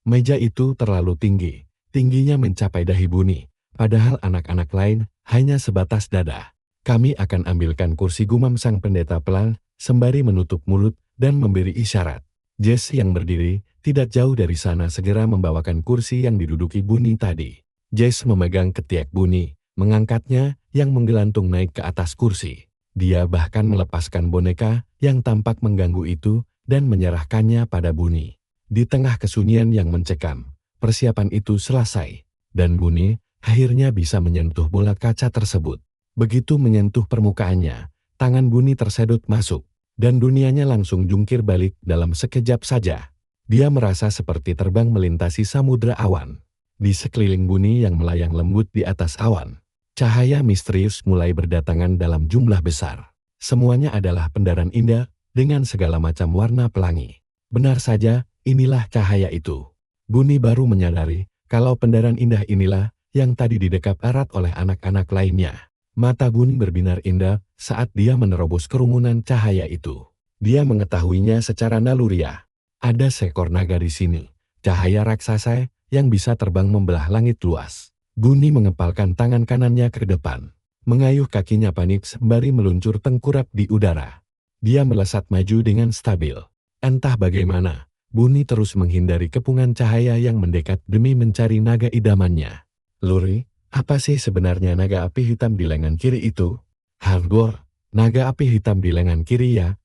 Meja itu terlalu tinggi. Tingginya mencapai dahi Buni. Padahal anak-anak lain hanya sebatas dada. Kami akan ambilkan kursi, gumam sang pendeta pelan, sembari menutup mulut dan memberi isyarat. Jess yang berdiri tidak jauh dari sana segera membawakan kursi yang diduduki Buni tadi. Jess memegang ketiak Buni, mengangkatnya yang menggelantung naik ke atas kursi. Dia bahkan melepaskan boneka yang tampak mengganggu itu dan menyerahkannya pada Buni. Di tengah kesunyian yang mencekam, persiapan itu selesai, dan Buni akhirnya bisa menyentuh bola kaca tersebut. Begitu menyentuh permukaannya, tangan Buni tersedot masuk, dan dunianya langsung jungkir balik dalam sekejap saja. Dia merasa seperti terbang melintasi samudera awan. Di sekeliling Buni yang melayang lembut di atas awan, cahaya misterius mulai berdatangan dalam jumlah besar. Semuanya adalah pendaran indah dengan segala macam warna pelangi. Benar saja, inilah cahaya itu. Buni baru menyadari kalau pendaran indah inilah yang tadi didekap erat oleh anak-anak lainnya. Mata Buni berbinar indah saat dia menerobos kerumunan cahaya itu. Dia mengetahuinya secara naluriah. Ada seekor naga di sini, cahaya raksasa yang bisa terbang membelah langit luas. Buni mengepalkan tangan kanannya ke depan, mengayuh kakinya panik sembari meluncur tengkurap di udara. Dia melesat maju dengan stabil. Entah bagaimana, Buni terus menghindari kepungan cahaya yang mendekat demi mencari naga idamannya. Luri, apa sih sebenarnya naga api hitam di lengan kiri itu? Hardwar, naga api hitam di lengan kiri ya,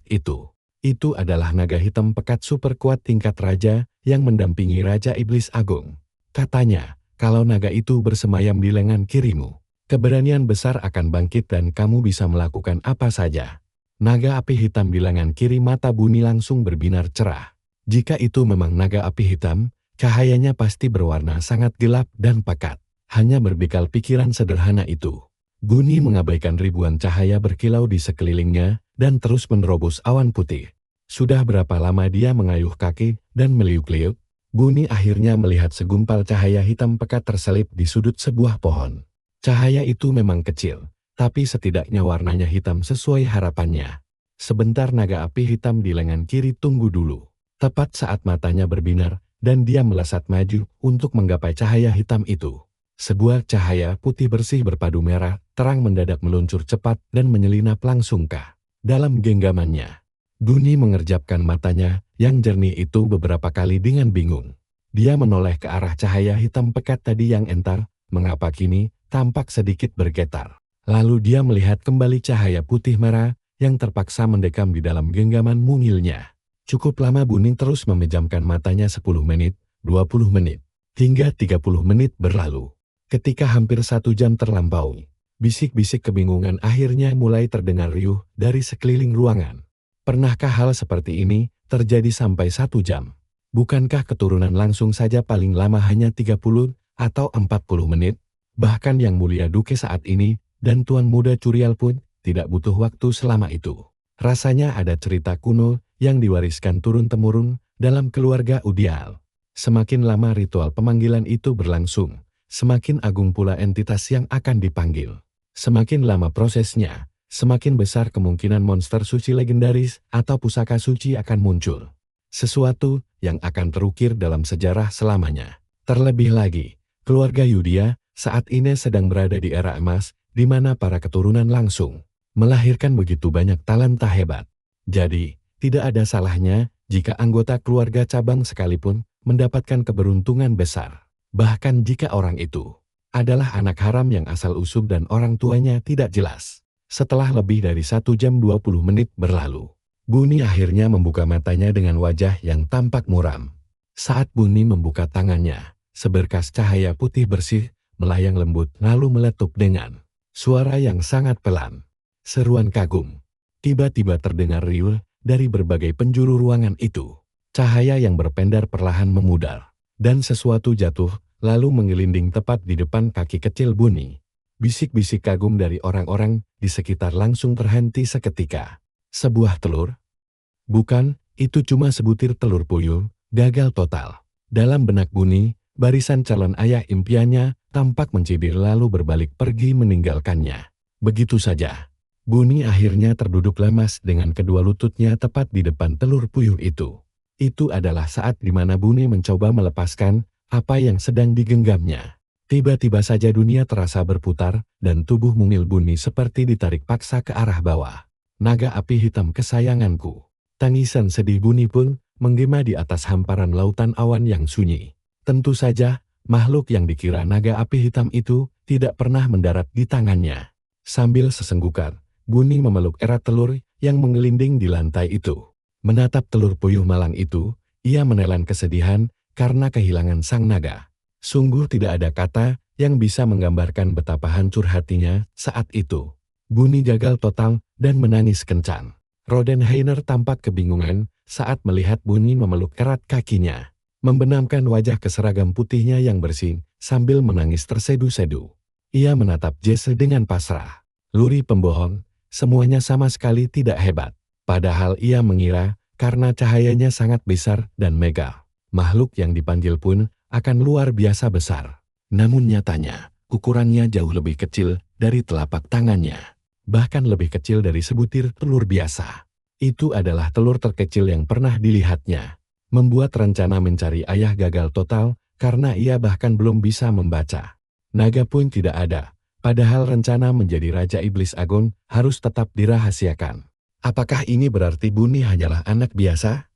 itu. Itu adalah naga hitam pekat super kuat tingkat raja yang mendampingi Raja Iblis Agung. Katanya, kalau naga itu bersemayam di lengan kirimu, keberanian besar akan bangkit dan kamu bisa melakukan apa saja. Naga api hitam di lengan kiri, mata Buni langsung berbinar cerah. Jika itu memang naga api hitam, cahayanya pasti berwarna sangat gelap dan pekat. Hanya berbekal pikiran sederhana itu, Buni mengabaikan ribuan cahaya berkilau di sekelilingnya dan terus menerobos awan putih. Sudah berapa lama dia mengayuh kaki dan meliuk-liuk, Buni akhirnya melihat segumpal cahaya hitam pekat terselip di sudut sebuah pohon. Cahaya itu memang kecil, tapi setidaknya warnanya hitam sesuai harapannya. Sebentar, naga api hitam di lengan kiri tunggu dulu. Tepat saat matanya berbinar dan dia melesat maju untuk menggapai cahaya hitam itu. Sebuah cahaya putih bersih berpadu merah terang mendadak meluncur cepat dan menyelinap langsung ke dalam genggamannya. Buni mengerjapkan matanya yang jernih itu beberapa kali dengan bingung. Dia menoleh ke arah cahaya hitam pekat tadi yang entar, mengapa kini tampak sedikit bergetar. Lalu dia melihat kembali cahaya putih merah yang terpaksa mendekam di dalam genggaman mungilnya. Cukup lama Buni terus memejamkan matanya, 10 menit, 20 menit, hingga 30 menit berlalu. Ketika hampir 1 jam terlampaui, bisik-bisik kebingungan akhirnya mulai terdengar riuh dari sekeliling ruangan. Pernahkah hal seperti ini terjadi sampai 1 jam? Bukankah keturunan langsung saja paling lama hanya 30 atau 40 menit? Bahkan Yang Mulia Duke saat ini dan Tuan Muda Curial pun tidak butuh waktu selama itu. Rasanya ada cerita kuno yang diwariskan turun-temurun dalam keluarga Udial. Semakin lama ritual pemanggilan itu berlangsung, semakin agung pula entitas yang akan dipanggil. Semakin lama prosesnya, semakin besar kemungkinan monster suci legendaris atau pusaka suci akan muncul. Sesuatu yang akan terukir dalam sejarah selamanya. Terlebih lagi, keluarga Yudia saat ini sedang berada di era emas, di mana para keturunan langsung melahirkan begitu banyak talenta hebat. Jadi, tidak ada salahnya jika anggota keluarga cabang sekalipun mendapatkan keberuntungan besar. Bahkan jika orang itu adalah anak haram yang asal-usul dan orang tuanya tidak jelas. Setelah lebih dari 1 jam 20 menit berlalu, Buni akhirnya membuka matanya dengan wajah yang tampak muram. Saat Buni membuka tangannya, seberkas cahaya putih bersih melayang lembut lalu meletup dengan suara yang sangat pelan. Seruan kagum. Tiba-tiba terdengar riuh dari berbagai penjuru ruangan itu. Cahaya yang berpendar perlahan memudar. Dan sesuatu jatuh, lalu menggelinding tepat di depan kaki kecil Buni. Bisik-bisik kagum dari orang-orang di sekitar langsung terhenti seketika. Sebuah telur? Bukan, itu cuma sebutir telur puyuh, gagal total. Dalam benak Buni, barisan calon ayah impiannya tampak mencibir lalu berbalik pergi meninggalkannya. Begitu saja. Buni akhirnya terduduk lemas dengan kedua lututnya tepat di depan telur puyuh itu. Itu adalah saat di mana Buni mencoba melepaskan apa yang sedang digenggamnya. Tiba-tiba saja dunia terasa berputar dan tubuh mungil Buni seperti ditarik paksa ke arah bawah. Naga api hitam kesayanganku. Tangisan sedih Buni pun menggema di atas hamparan lautan awan yang sunyi. Tentu saja, makhluk yang dikira naga api hitam itu tidak pernah mendarat di tangannya. Sambil sesenggukan, Buni memeluk erat telur yang menggelinding di lantai itu. Menatap telur puyuh malang itu, ia menelan kesedihan karena kehilangan sang naga. Sungguh tidak ada kata yang bisa menggambarkan betapa hancur hatinya saat itu. Buni gagal total dan menangis kencang. Rodenheiner tampak kebingungan saat melihat Buni memeluk erat kakinya. Membenamkan wajah ke seragam putihnya yang bersih sambil menangis tersedu-sedu. Ia menatap Jesse dengan pasrah. Luri pembohong, semuanya sama sekali tidak hebat. Padahal ia mengira karena cahayanya sangat besar dan megah, makhluk yang dipanggil pun akan luar biasa besar. Namun nyatanya, ukurannya jauh lebih kecil dari telapak tangannya. Bahkan lebih kecil dari sebutir telur biasa. Itu adalah telur terkecil yang pernah dilihatnya. Membuat rencana mencari ayah gagal total karena ia bahkan belum bisa membaca. Naga pun tidak ada. Padahal rencana menjadi Raja Iblis Agung harus tetap dirahasiakan. Apakah ini berarti Buni hanyalah anak biasa?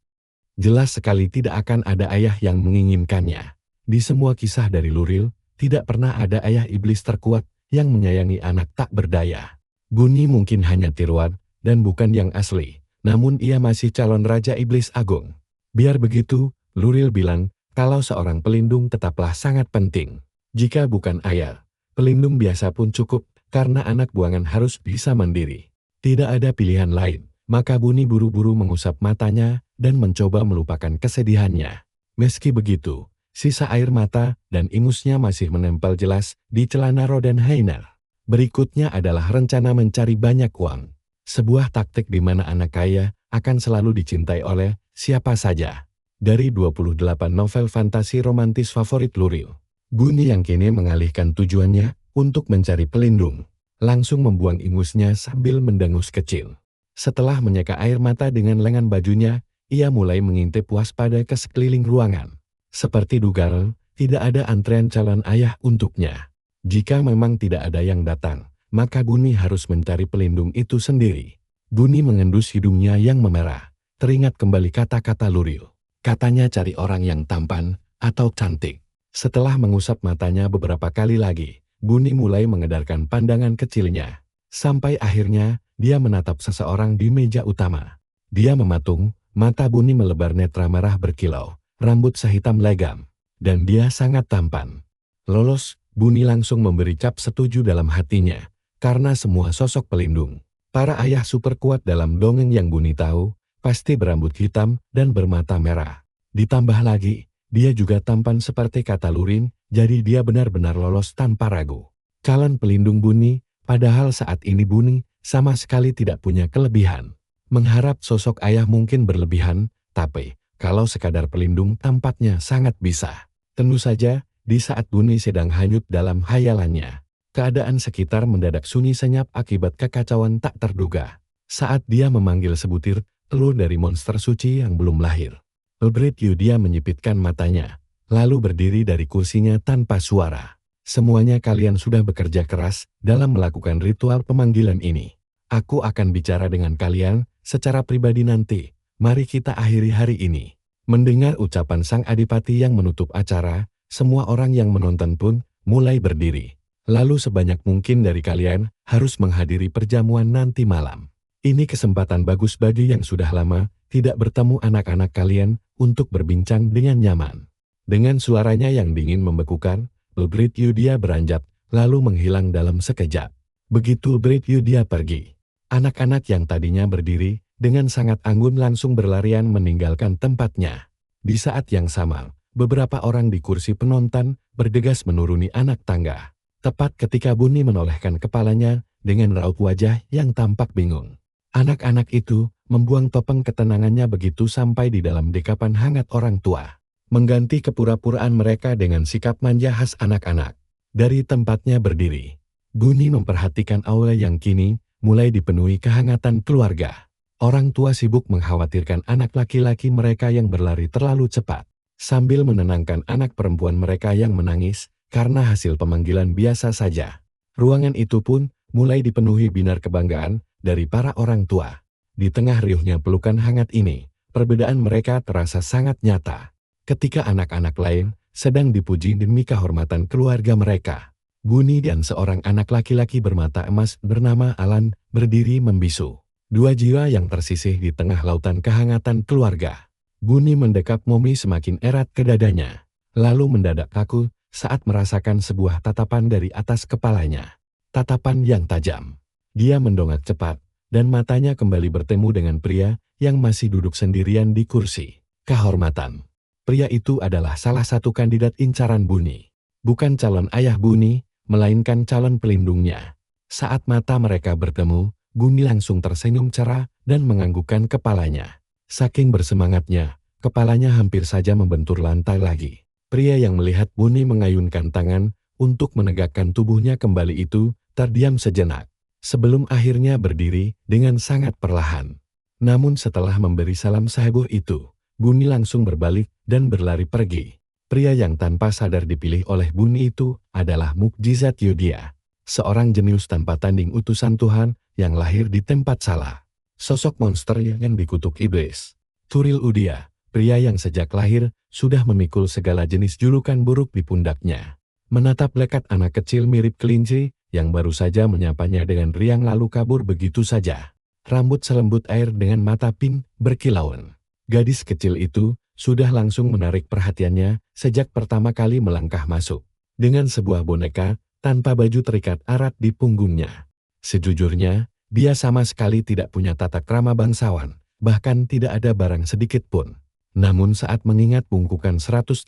Jelas sekali tidak akan ada ayah yang menginginkannya. Di semua kisah dari Luril, tidak pernah ada ayah iblis terkuat yang menyayangi anak tak berdaya. Buni mungkin hanya tiruan dan bukan yang asli, namun ia masih calon Raja Iblis Agung. Biar begitu, Luril bilang kalau seorang pelindung tetaplah sangat penting. Jika bukan ayah, pelindung biasa pun cukup, karena anak buangan harus bisa mandiri. Tidak ada pilihan lain, maka Buni buru-buru mengusap matanya dan mencoba melupakan kesedihannya. Meski begitu, sisa air mata dan ingusnya masih menempel jelas di celana Rodenheiner. Berikutnya adalah rencana mencari banyak uang. Sebuah taktik di mana anak kaya akan selalu dicintai oleh siapa saja. Dari 28 novel fantasi romantis favorit Luril, Buni yang kini mengalihkan tujuannya untuk mencari pelindung. Langsung membuang ingusnya sambil mendengus kecil. Setelah menyeka air mata dengan lengan bajunya, ia mulai mengintip waspada ke sekeliling ruangan. Seperti dugaan, tidak ada antrean calon ayah untuknya. Jika memang tidak ada yang datang, maka Buni harus mencari pelindung itu sendiri. Buni mengendus hidungnya yang memerah. Teringat kembali kata-kata Luril. Katanya cari orang yang tampan atau cantik. Setelah mengusap matanya beberapa kali lagi, Buni mulai mengedarkan pandangan kecilnya. Sampai akhirnya, dia menatap seseorang di meja utama. Dia mematung, mata Buni melebar netra merah berkilau, rambut sehitam legam. Dan dia sangat tampan. Lolos, Buni langsung memberi cap setuju dalam hatinya. Karena semua sosok pelindung, para ayah super kuat dalam dongeng yang Buni tahu, pasti berambut hitam dan bermata merah. Ditambah lagi, dia juga tampan seperti kata Lurin, jadi dia benar-benar lolos tanpa ragu. Calon pelindung Buni, padahal saat ini Buni sama sekali tidak punya kelebihan. Mengharap sosok ayah mungkin berlebihan, tapi kalau sekadar pelindung tampaknya sangat bisa. Tentu saja, di saat Buni sedang hanyut dalam hayalannya, keadaan sekitar mendadak sunyi senyap akibat kekacauan tak terduga. Saat dia memanggil sebutir telur dari monster suci yang belum lahir, Elbrit Yudia menyipitkan matanya, lalu berdiri dari kursinya tanpa suara. Semuanya kalian sudah bekerja keras dalam melakukan ritual pemanggilan ini. Aku akan bicara dengan kalian secara pribadi nanti. Mari kita akhiri hari ini. Mendengar ucapan sang adipati yang menutup acara, semua orang yang menonton pun mulai berdiri. Lalu sebanyak mungkin dari kalian harus menghadiri perjamuan nanti malam. Ini kesempatan bagus bagi yang sudah lama tidak bertemu anak-anak kalian untuk berbincang dengan nyaman. Dengan suaranya yang dingin membekukan, Elbrit Yudia beranjak, lalu menghilang dalam sekejap. Begitu Elbrit Yudia pergi, anak-anak yang tadinya berdiri, dengan sangat anggun langsung berlarian meninggalkan tempatnya. Di saat yang sama, Beberapa orang di kursi penonton bergegas menuruni anak tangga. Tepat ketika Bunyi menolehkan kepalanya dengan raut wajah yang tampak bingung. Anak-anak itu membuang topeng ketenangannya begitu sampai di dalam dekapan hangat orang tua. Mengganti kepura-puraan mereka dengan sikap manja khas anak-anak. Dari tempatnya berdiri, Bunyi memperhatikan aula yang kini mulai dipenuhi kehangatan keluarga. Orang tua sibuk mengkhawatirkan anak laki-laki mereka yang berlari terlalu cepat, sambil menenangkan anak perempuan mereka yang menangis karena hasil pemanggilan biasa saja. Ruangan itu pun mulai dipenuhi binar kebanggaan dari para orang tua. Di tengah riuhnya pelukan hangat ini, perbedaan mereka terasa sangat nyata. Ketika anak-anak lain sedang dipuji demi kehormatan keluarga mereka, Bunyi dan seorang anak laki-laki bermata emas bernama Alan berdiri membisu. Dua jiwa yang tersisih di tengah lautan kehangatan keluarga. Bunyi mendekap Momi semakin erat ke dadanya, lalu mendadak kaku saat merasakan sebuah tatapan dari atas kepalanya. Tatapan yang tajam. Dia mendongak cepat, dan matanya kembali bertemu dengan pria yang masih duduk sendirian di kursi kehormatan. Pria itu adalah salah satu kandidat incaran Bunyi. Bukan calon ayah Bunyi, melainkan calon pelindungnya. Saat mata mereka bertemu, Bunyi langsung tersenyum cerah dan menganggukkan kepalanya. Saking bersemangatnya, kepalanya hampir saja membentur lantai lagi. Pria yang melihat Bunyi mengayunkan tangan untuk menegakkan tubuhnya kembali itu terdiam sejenak, sebelum akhirnya berdiri dengan sangat perlahan. Namun setelah memberi salam seheboh itu, Bunyi langsung berbalik dan berlari pergi. Pria yang tanpa sadar dipilih oleh Bunyi itu adalah Mukjizat Yudhya, seorang jenius tanpa tanding utusan Tuhan yang lahir di tempat salah. Sosok monster yang dikutuk iblis. Turil Udhya, pria yang sejak lahir sudah memikul segala jenis julukan buruk di pundaknya. Menatap lekat anak kecil mirip kelinci yang baru saja menyapanya dengan riang lalu kabur begitu saja. Rambut selembut air dengan mata pink berkilauan. Gadis kecil itu sudah langsung menarik perhatiannya sejak pertama kali melangkah masuk. Dengan sebuah boneka tanpa baju terikat erat di punggungnya. Sejujurnya, dia sama sekali tidak punya tata krama bangsawan, bahkan tidak ada barang sedikit pun. Namun saat mengingat bungkukan 180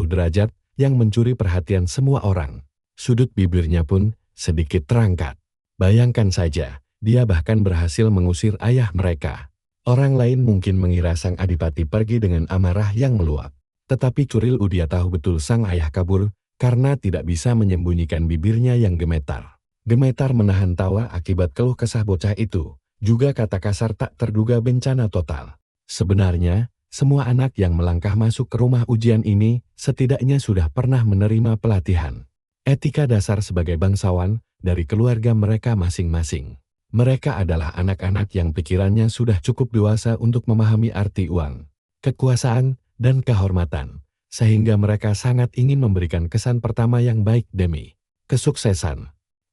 derajat yang mencuri perhatian semua orang, sudut bibirnya pun sedikit terangkat. Bayangkan saja, dia bahkan berhasil mengusir ayah mereka. Orang lain mungkin mengira sang adipati pergi dengan amarah yang meluap. Tetapi Turil Udhya tahu betul sang ayah kabur karena tidak bisa menyembunyikan bibirnya yang gemetar. Gemetar menahan tawa akibat keluh kesah bocah itu, juga kata kasar tak terduga bencana total. Sebenarnya, semua anak yang melangkah masuk ke rumah ujian ini setidaknya sudah pernah menerima pelatihan etika dasar sebagai bangsawan dari keluarga mereka masing-masing. Mereka adalah anak-anak yang pikirannya sudah cukup dewasa untuk memahami arti uang, kekuasaan, dan kehormatan, sehingga mereka sangat ingin memberikan kesan pertama yang baik demi kesuksesan.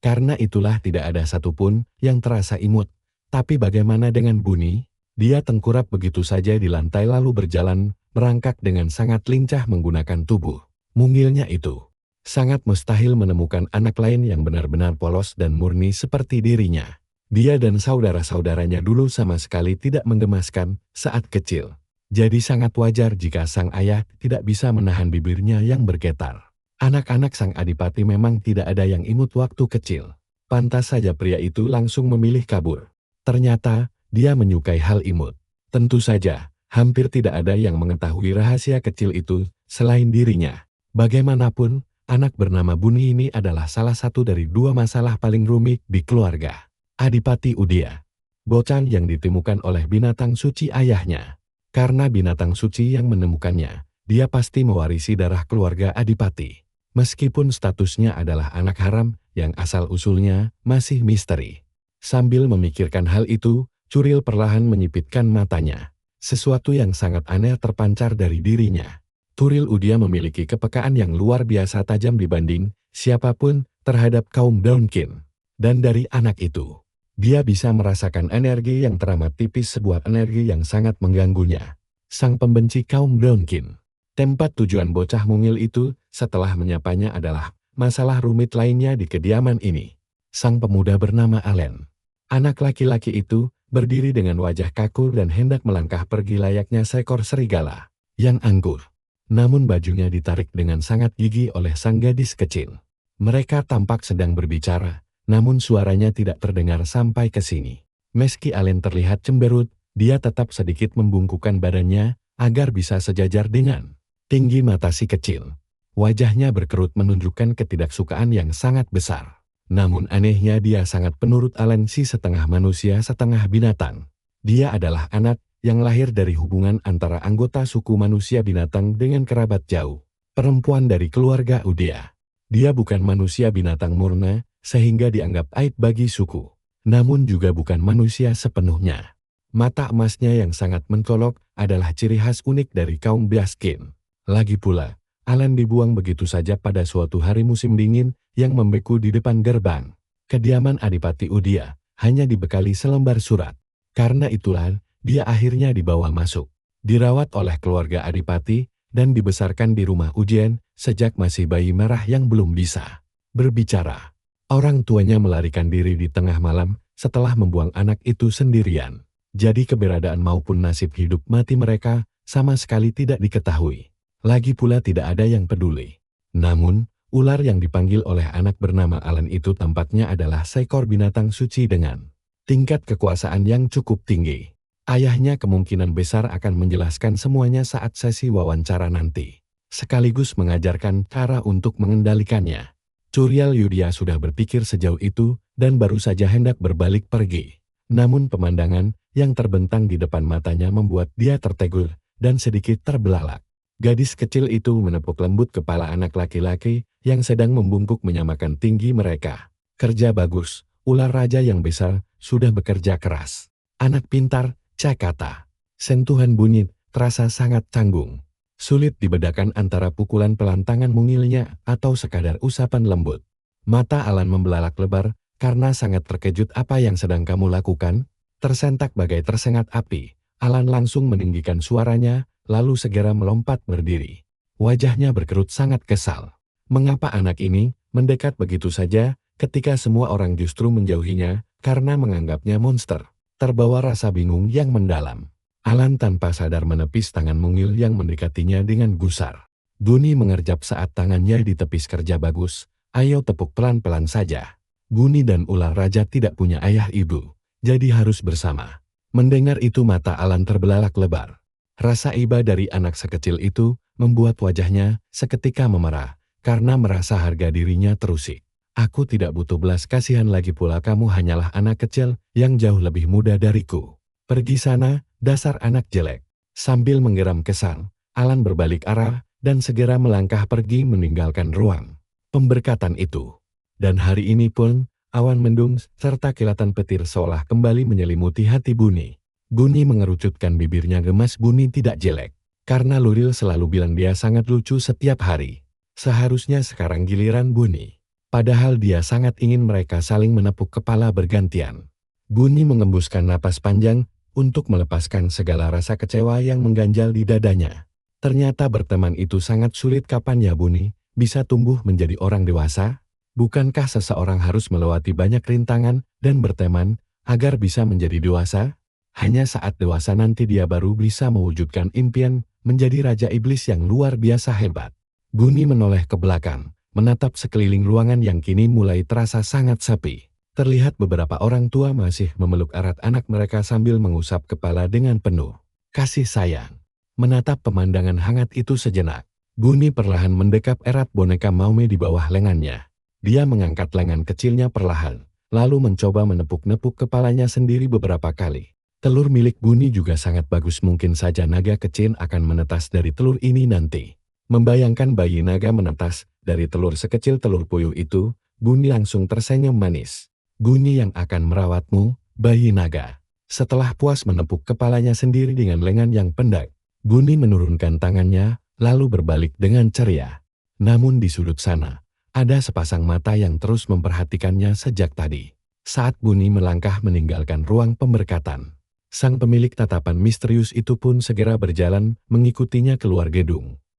Karena itulah tidak ada satupun yang terasa imut. Tapi bagaimana dengan Bunyi? Dia tengkurap begitu saja di lantai lalu berjalan, merangkak dengan sangat lincah menggunakan tubuh mungilnya itu. Sangat mustahil menemukan anak lain yang benar-benar polos dan murni seperti dirinya. Dia dan saudara-saudaranya dulu sama sekali tidak menggemaskan saat kecil. Jadi sangat wajar jika sang ayah tidak bisa menahan bibirnya yang bergetar. Anak-anak sang adipati memang tidak ada yang imut waktu kecil. Pantas saja pria itu langsung memilih kabur. Ternyata, dia menyukai hal imut. Tentu saja, hampir tidak ada yang mengetahui rahasia kecil itu selain dirinya. Bagaimanapun, anak bernama Bunyi ini adalah salah satu dari dua masalah paling rumit di keluarga Adipati Udhya. Bocah yang ditemukan oleh binatang suci ayahnya. Karena binatang suci yang menemukannya, dia pasti mewarisi darah keluarga Adipati. Meskipun statusnya adalah anak haram yang asal-usulnya masih misteri. Sambil memikirkan hal itu, Turil perlahan menyipitkan matanya. Sesuatu yang sangat aneh terpancar dari dirinya. Turil Udhya memiliki kepekaan yang luar biasa tajam dibanding siapapun terhadap kaum Daunkin. Dan dari anak itu, dia bisa merasakan energi yang teramat tipis, sebuah energi yang sangat mengganggunya. Sang pembenci kaum Daunkin. Tempat tujuan bocah mungil itu setelah menyapanya adalah masalah rumit lainnya di kediaman ini. Sang pemuda bernama Allen. Anak laki-laki itu berdiri dengan wajah kaku dan hendak melangkah pergi layaknya seekor serigala yang angkuh. Namun bajunya ditarik dengan sangat gigih oleh sang gadis kecil. Mereka tampak sedang berbicara, namun suaranya tidak terdengar sampai ke sini. Meski Allen terlihat cemberut, dia tetap sedikit membungkukkan badannya agar bisa sejajar dengan tinggi mata si kecil. Wajahnya berkerut menunjukkan ketidaksukaan yang sangat besar. Namun anehnya dia sangat penurut Allen, si setengah manusia setengah binatang. Dia adalah anak yang lahir dari hubungan antara anggota suku manusia binatang dengan kerabat jauh. Perempuan dari keluarga Udea. Dia bukan manusia binatang murna, sehingga dianggap aib bagi suku. Namun juga bukan manusia sepenuhnya. Mata emasnya yang sangat mencolok adalah ciri khas unik dari kaum Baskin. Lagi pula, Allen dibuang begitu saja pada suatu hari musim dingin yang membeku di depan gerbang. Kediaman Adipati Udea hanya dibekali selembar surat. Karena itulah, dia akhirnya dibawa masuk. Dirawat oleh keluarga Adipati dan dibesarkan di rumah Ujien sejak masih bayi merah yang belum bisa berbicara. Orang tuanya melarikan diri di tengah malam setelah membuang anak itu sendirian. Jadi keberadaan maupun nasib hidup mati mereka sama sekali tidak diketahui. Lagi pula tidak ada yang peduli. Namun, ular yang dipanggil oleh anak bernama Allen itu tampaknya adalah seekor binatang suci dengan tingkat kekuasaan yang cukup tinggi. Ayahnya kemungkinan besar akan menjelaskan semuanya saat sesi wawancara nanti, sekaligus mengajarkan cara untuk mengendalikannya. Curial Yudia sudah berpikir sejauh itu dan baru saja hendak berbalik pergi. Namun pemandangan yang terbentang di depan matanya membuat dia tertegul dan sedikit terbelalak. Gadis kecil itu menepuk lembut kepala anak laki-laki yang sedang membungkuk menyamakan tinggi mereka. Kerja bagus, ular raja yang besar sudah bekerja keras. Anak pintar, cakata. Sentuhan bunyi terasa sangat canggung. Sulit dibedakan antara pukulan pelantangan mungilnya atau sekadar usapan lembut. Mata Alan membelalak lebar karena sangat terkejut. Apa yang sedang kamu lakukan? Tersentak bagai tersengat api. Alan langsung meninggikan suaranya, lalu segera melompat berdiri. Wajahnya berkerut sangat kesal. Mengapa anak ini mendekat begitu saja ketika semua orang justru menjauhinya karena menganggapnya monster? Terbawa rasa bingung yang mendalam, Alan tanpa sadar menepis tangan mungil yang mendekatinya dengan gusar. Bunyi mengerjap saat tangannya ditepis. Kerja bagus, ayo tepuk pelan-pelan saja. Bunyi dan ular raja tidak punya ayah ibu, jadi harus bersama. Mendengar itu mata Alan terbelalak lebar. Rasa iba dari anak sekecil itu membuat wajahnya seketika memerah karena merasa harga dirinya terusik. Aku tidak butuh belas kasihan lagi, pula kamu hanyalah anak kecil yang jauh lebih muda dariku. Pergi sana, dasar anak jelek. Sambil menggeram kesal, Alan berbalik arah dan segera melangkah pergi meninggalkan ruang pemberkatan itu. Dan hari ini pun, awan mendung serta kilatan petir seolah kembali menyelimuti hati Bunyi. Bunyi mengerucutkan bibirnya gemas. Bunyi tidak jelek, karena Luril selalu bilang dia sangat lucu setiap hari. Seharusnya sekarang giliran Bunyi. Padahal dia sangat ingin mereka saling menepuk kepala bergantian. Bunyi mengembuskan napas panjang untuk melepaskan segala rasa kecewa yang mengganjal di dadanya. Ternyata berteman itu sangat sulit. Kapan ya Bunyi bisa tumbuh menjadi orang dewasa? Bukankah seseorang harus melewati banyak rintangan dan berteman agar bisa menjadi dewasa? Hanya saat dewasa nanti dia baru bisa mewujudkan impian menjadi Raja Iblis yang luar biasa hebat. Bunyi menoleh ke belakang, menatap sekeliling ruangan yang kini mulai terasa sangat sepi. Terlihat beberapa orang tua masih memeluk erat anak mereka sambil mengusap kepala dengan penuh kasih sayang. Menatap pemandangan hangat itu sejenak, Bunyi perlahan mendekap erat boneka Maume di bawah lengannya. Dia mengangkat lengan kecilnya perlahan, lalu mencoba menepuk-nepuk kepalanya sendiri beberapa kali. Telur milik Bunyi juga sangat bagus, mungkin saja naga kecil akan menetas dari telur ini nanti. Membayangkan bayi naga menetas dari telur sekecil telur puyuh itu, Bunyi langsung tersenyum manis. Bunyi yang akan merawatmu, bayi naga. Setelah puas menepuk kepalanya sendiri dengan lengan yang pendek, Bunyi menurunkan tangannya, lalu berbalik dengan ceria. Namun di sudut sana, ada sepasang mata yang terus memperhatikannya sejak tadi. Saat Bunyi melangkah meninggalkan ruang pemberkatan, sang pemilik tatapan misterius itu pun segera berjalan mengikutinya keluar gedung.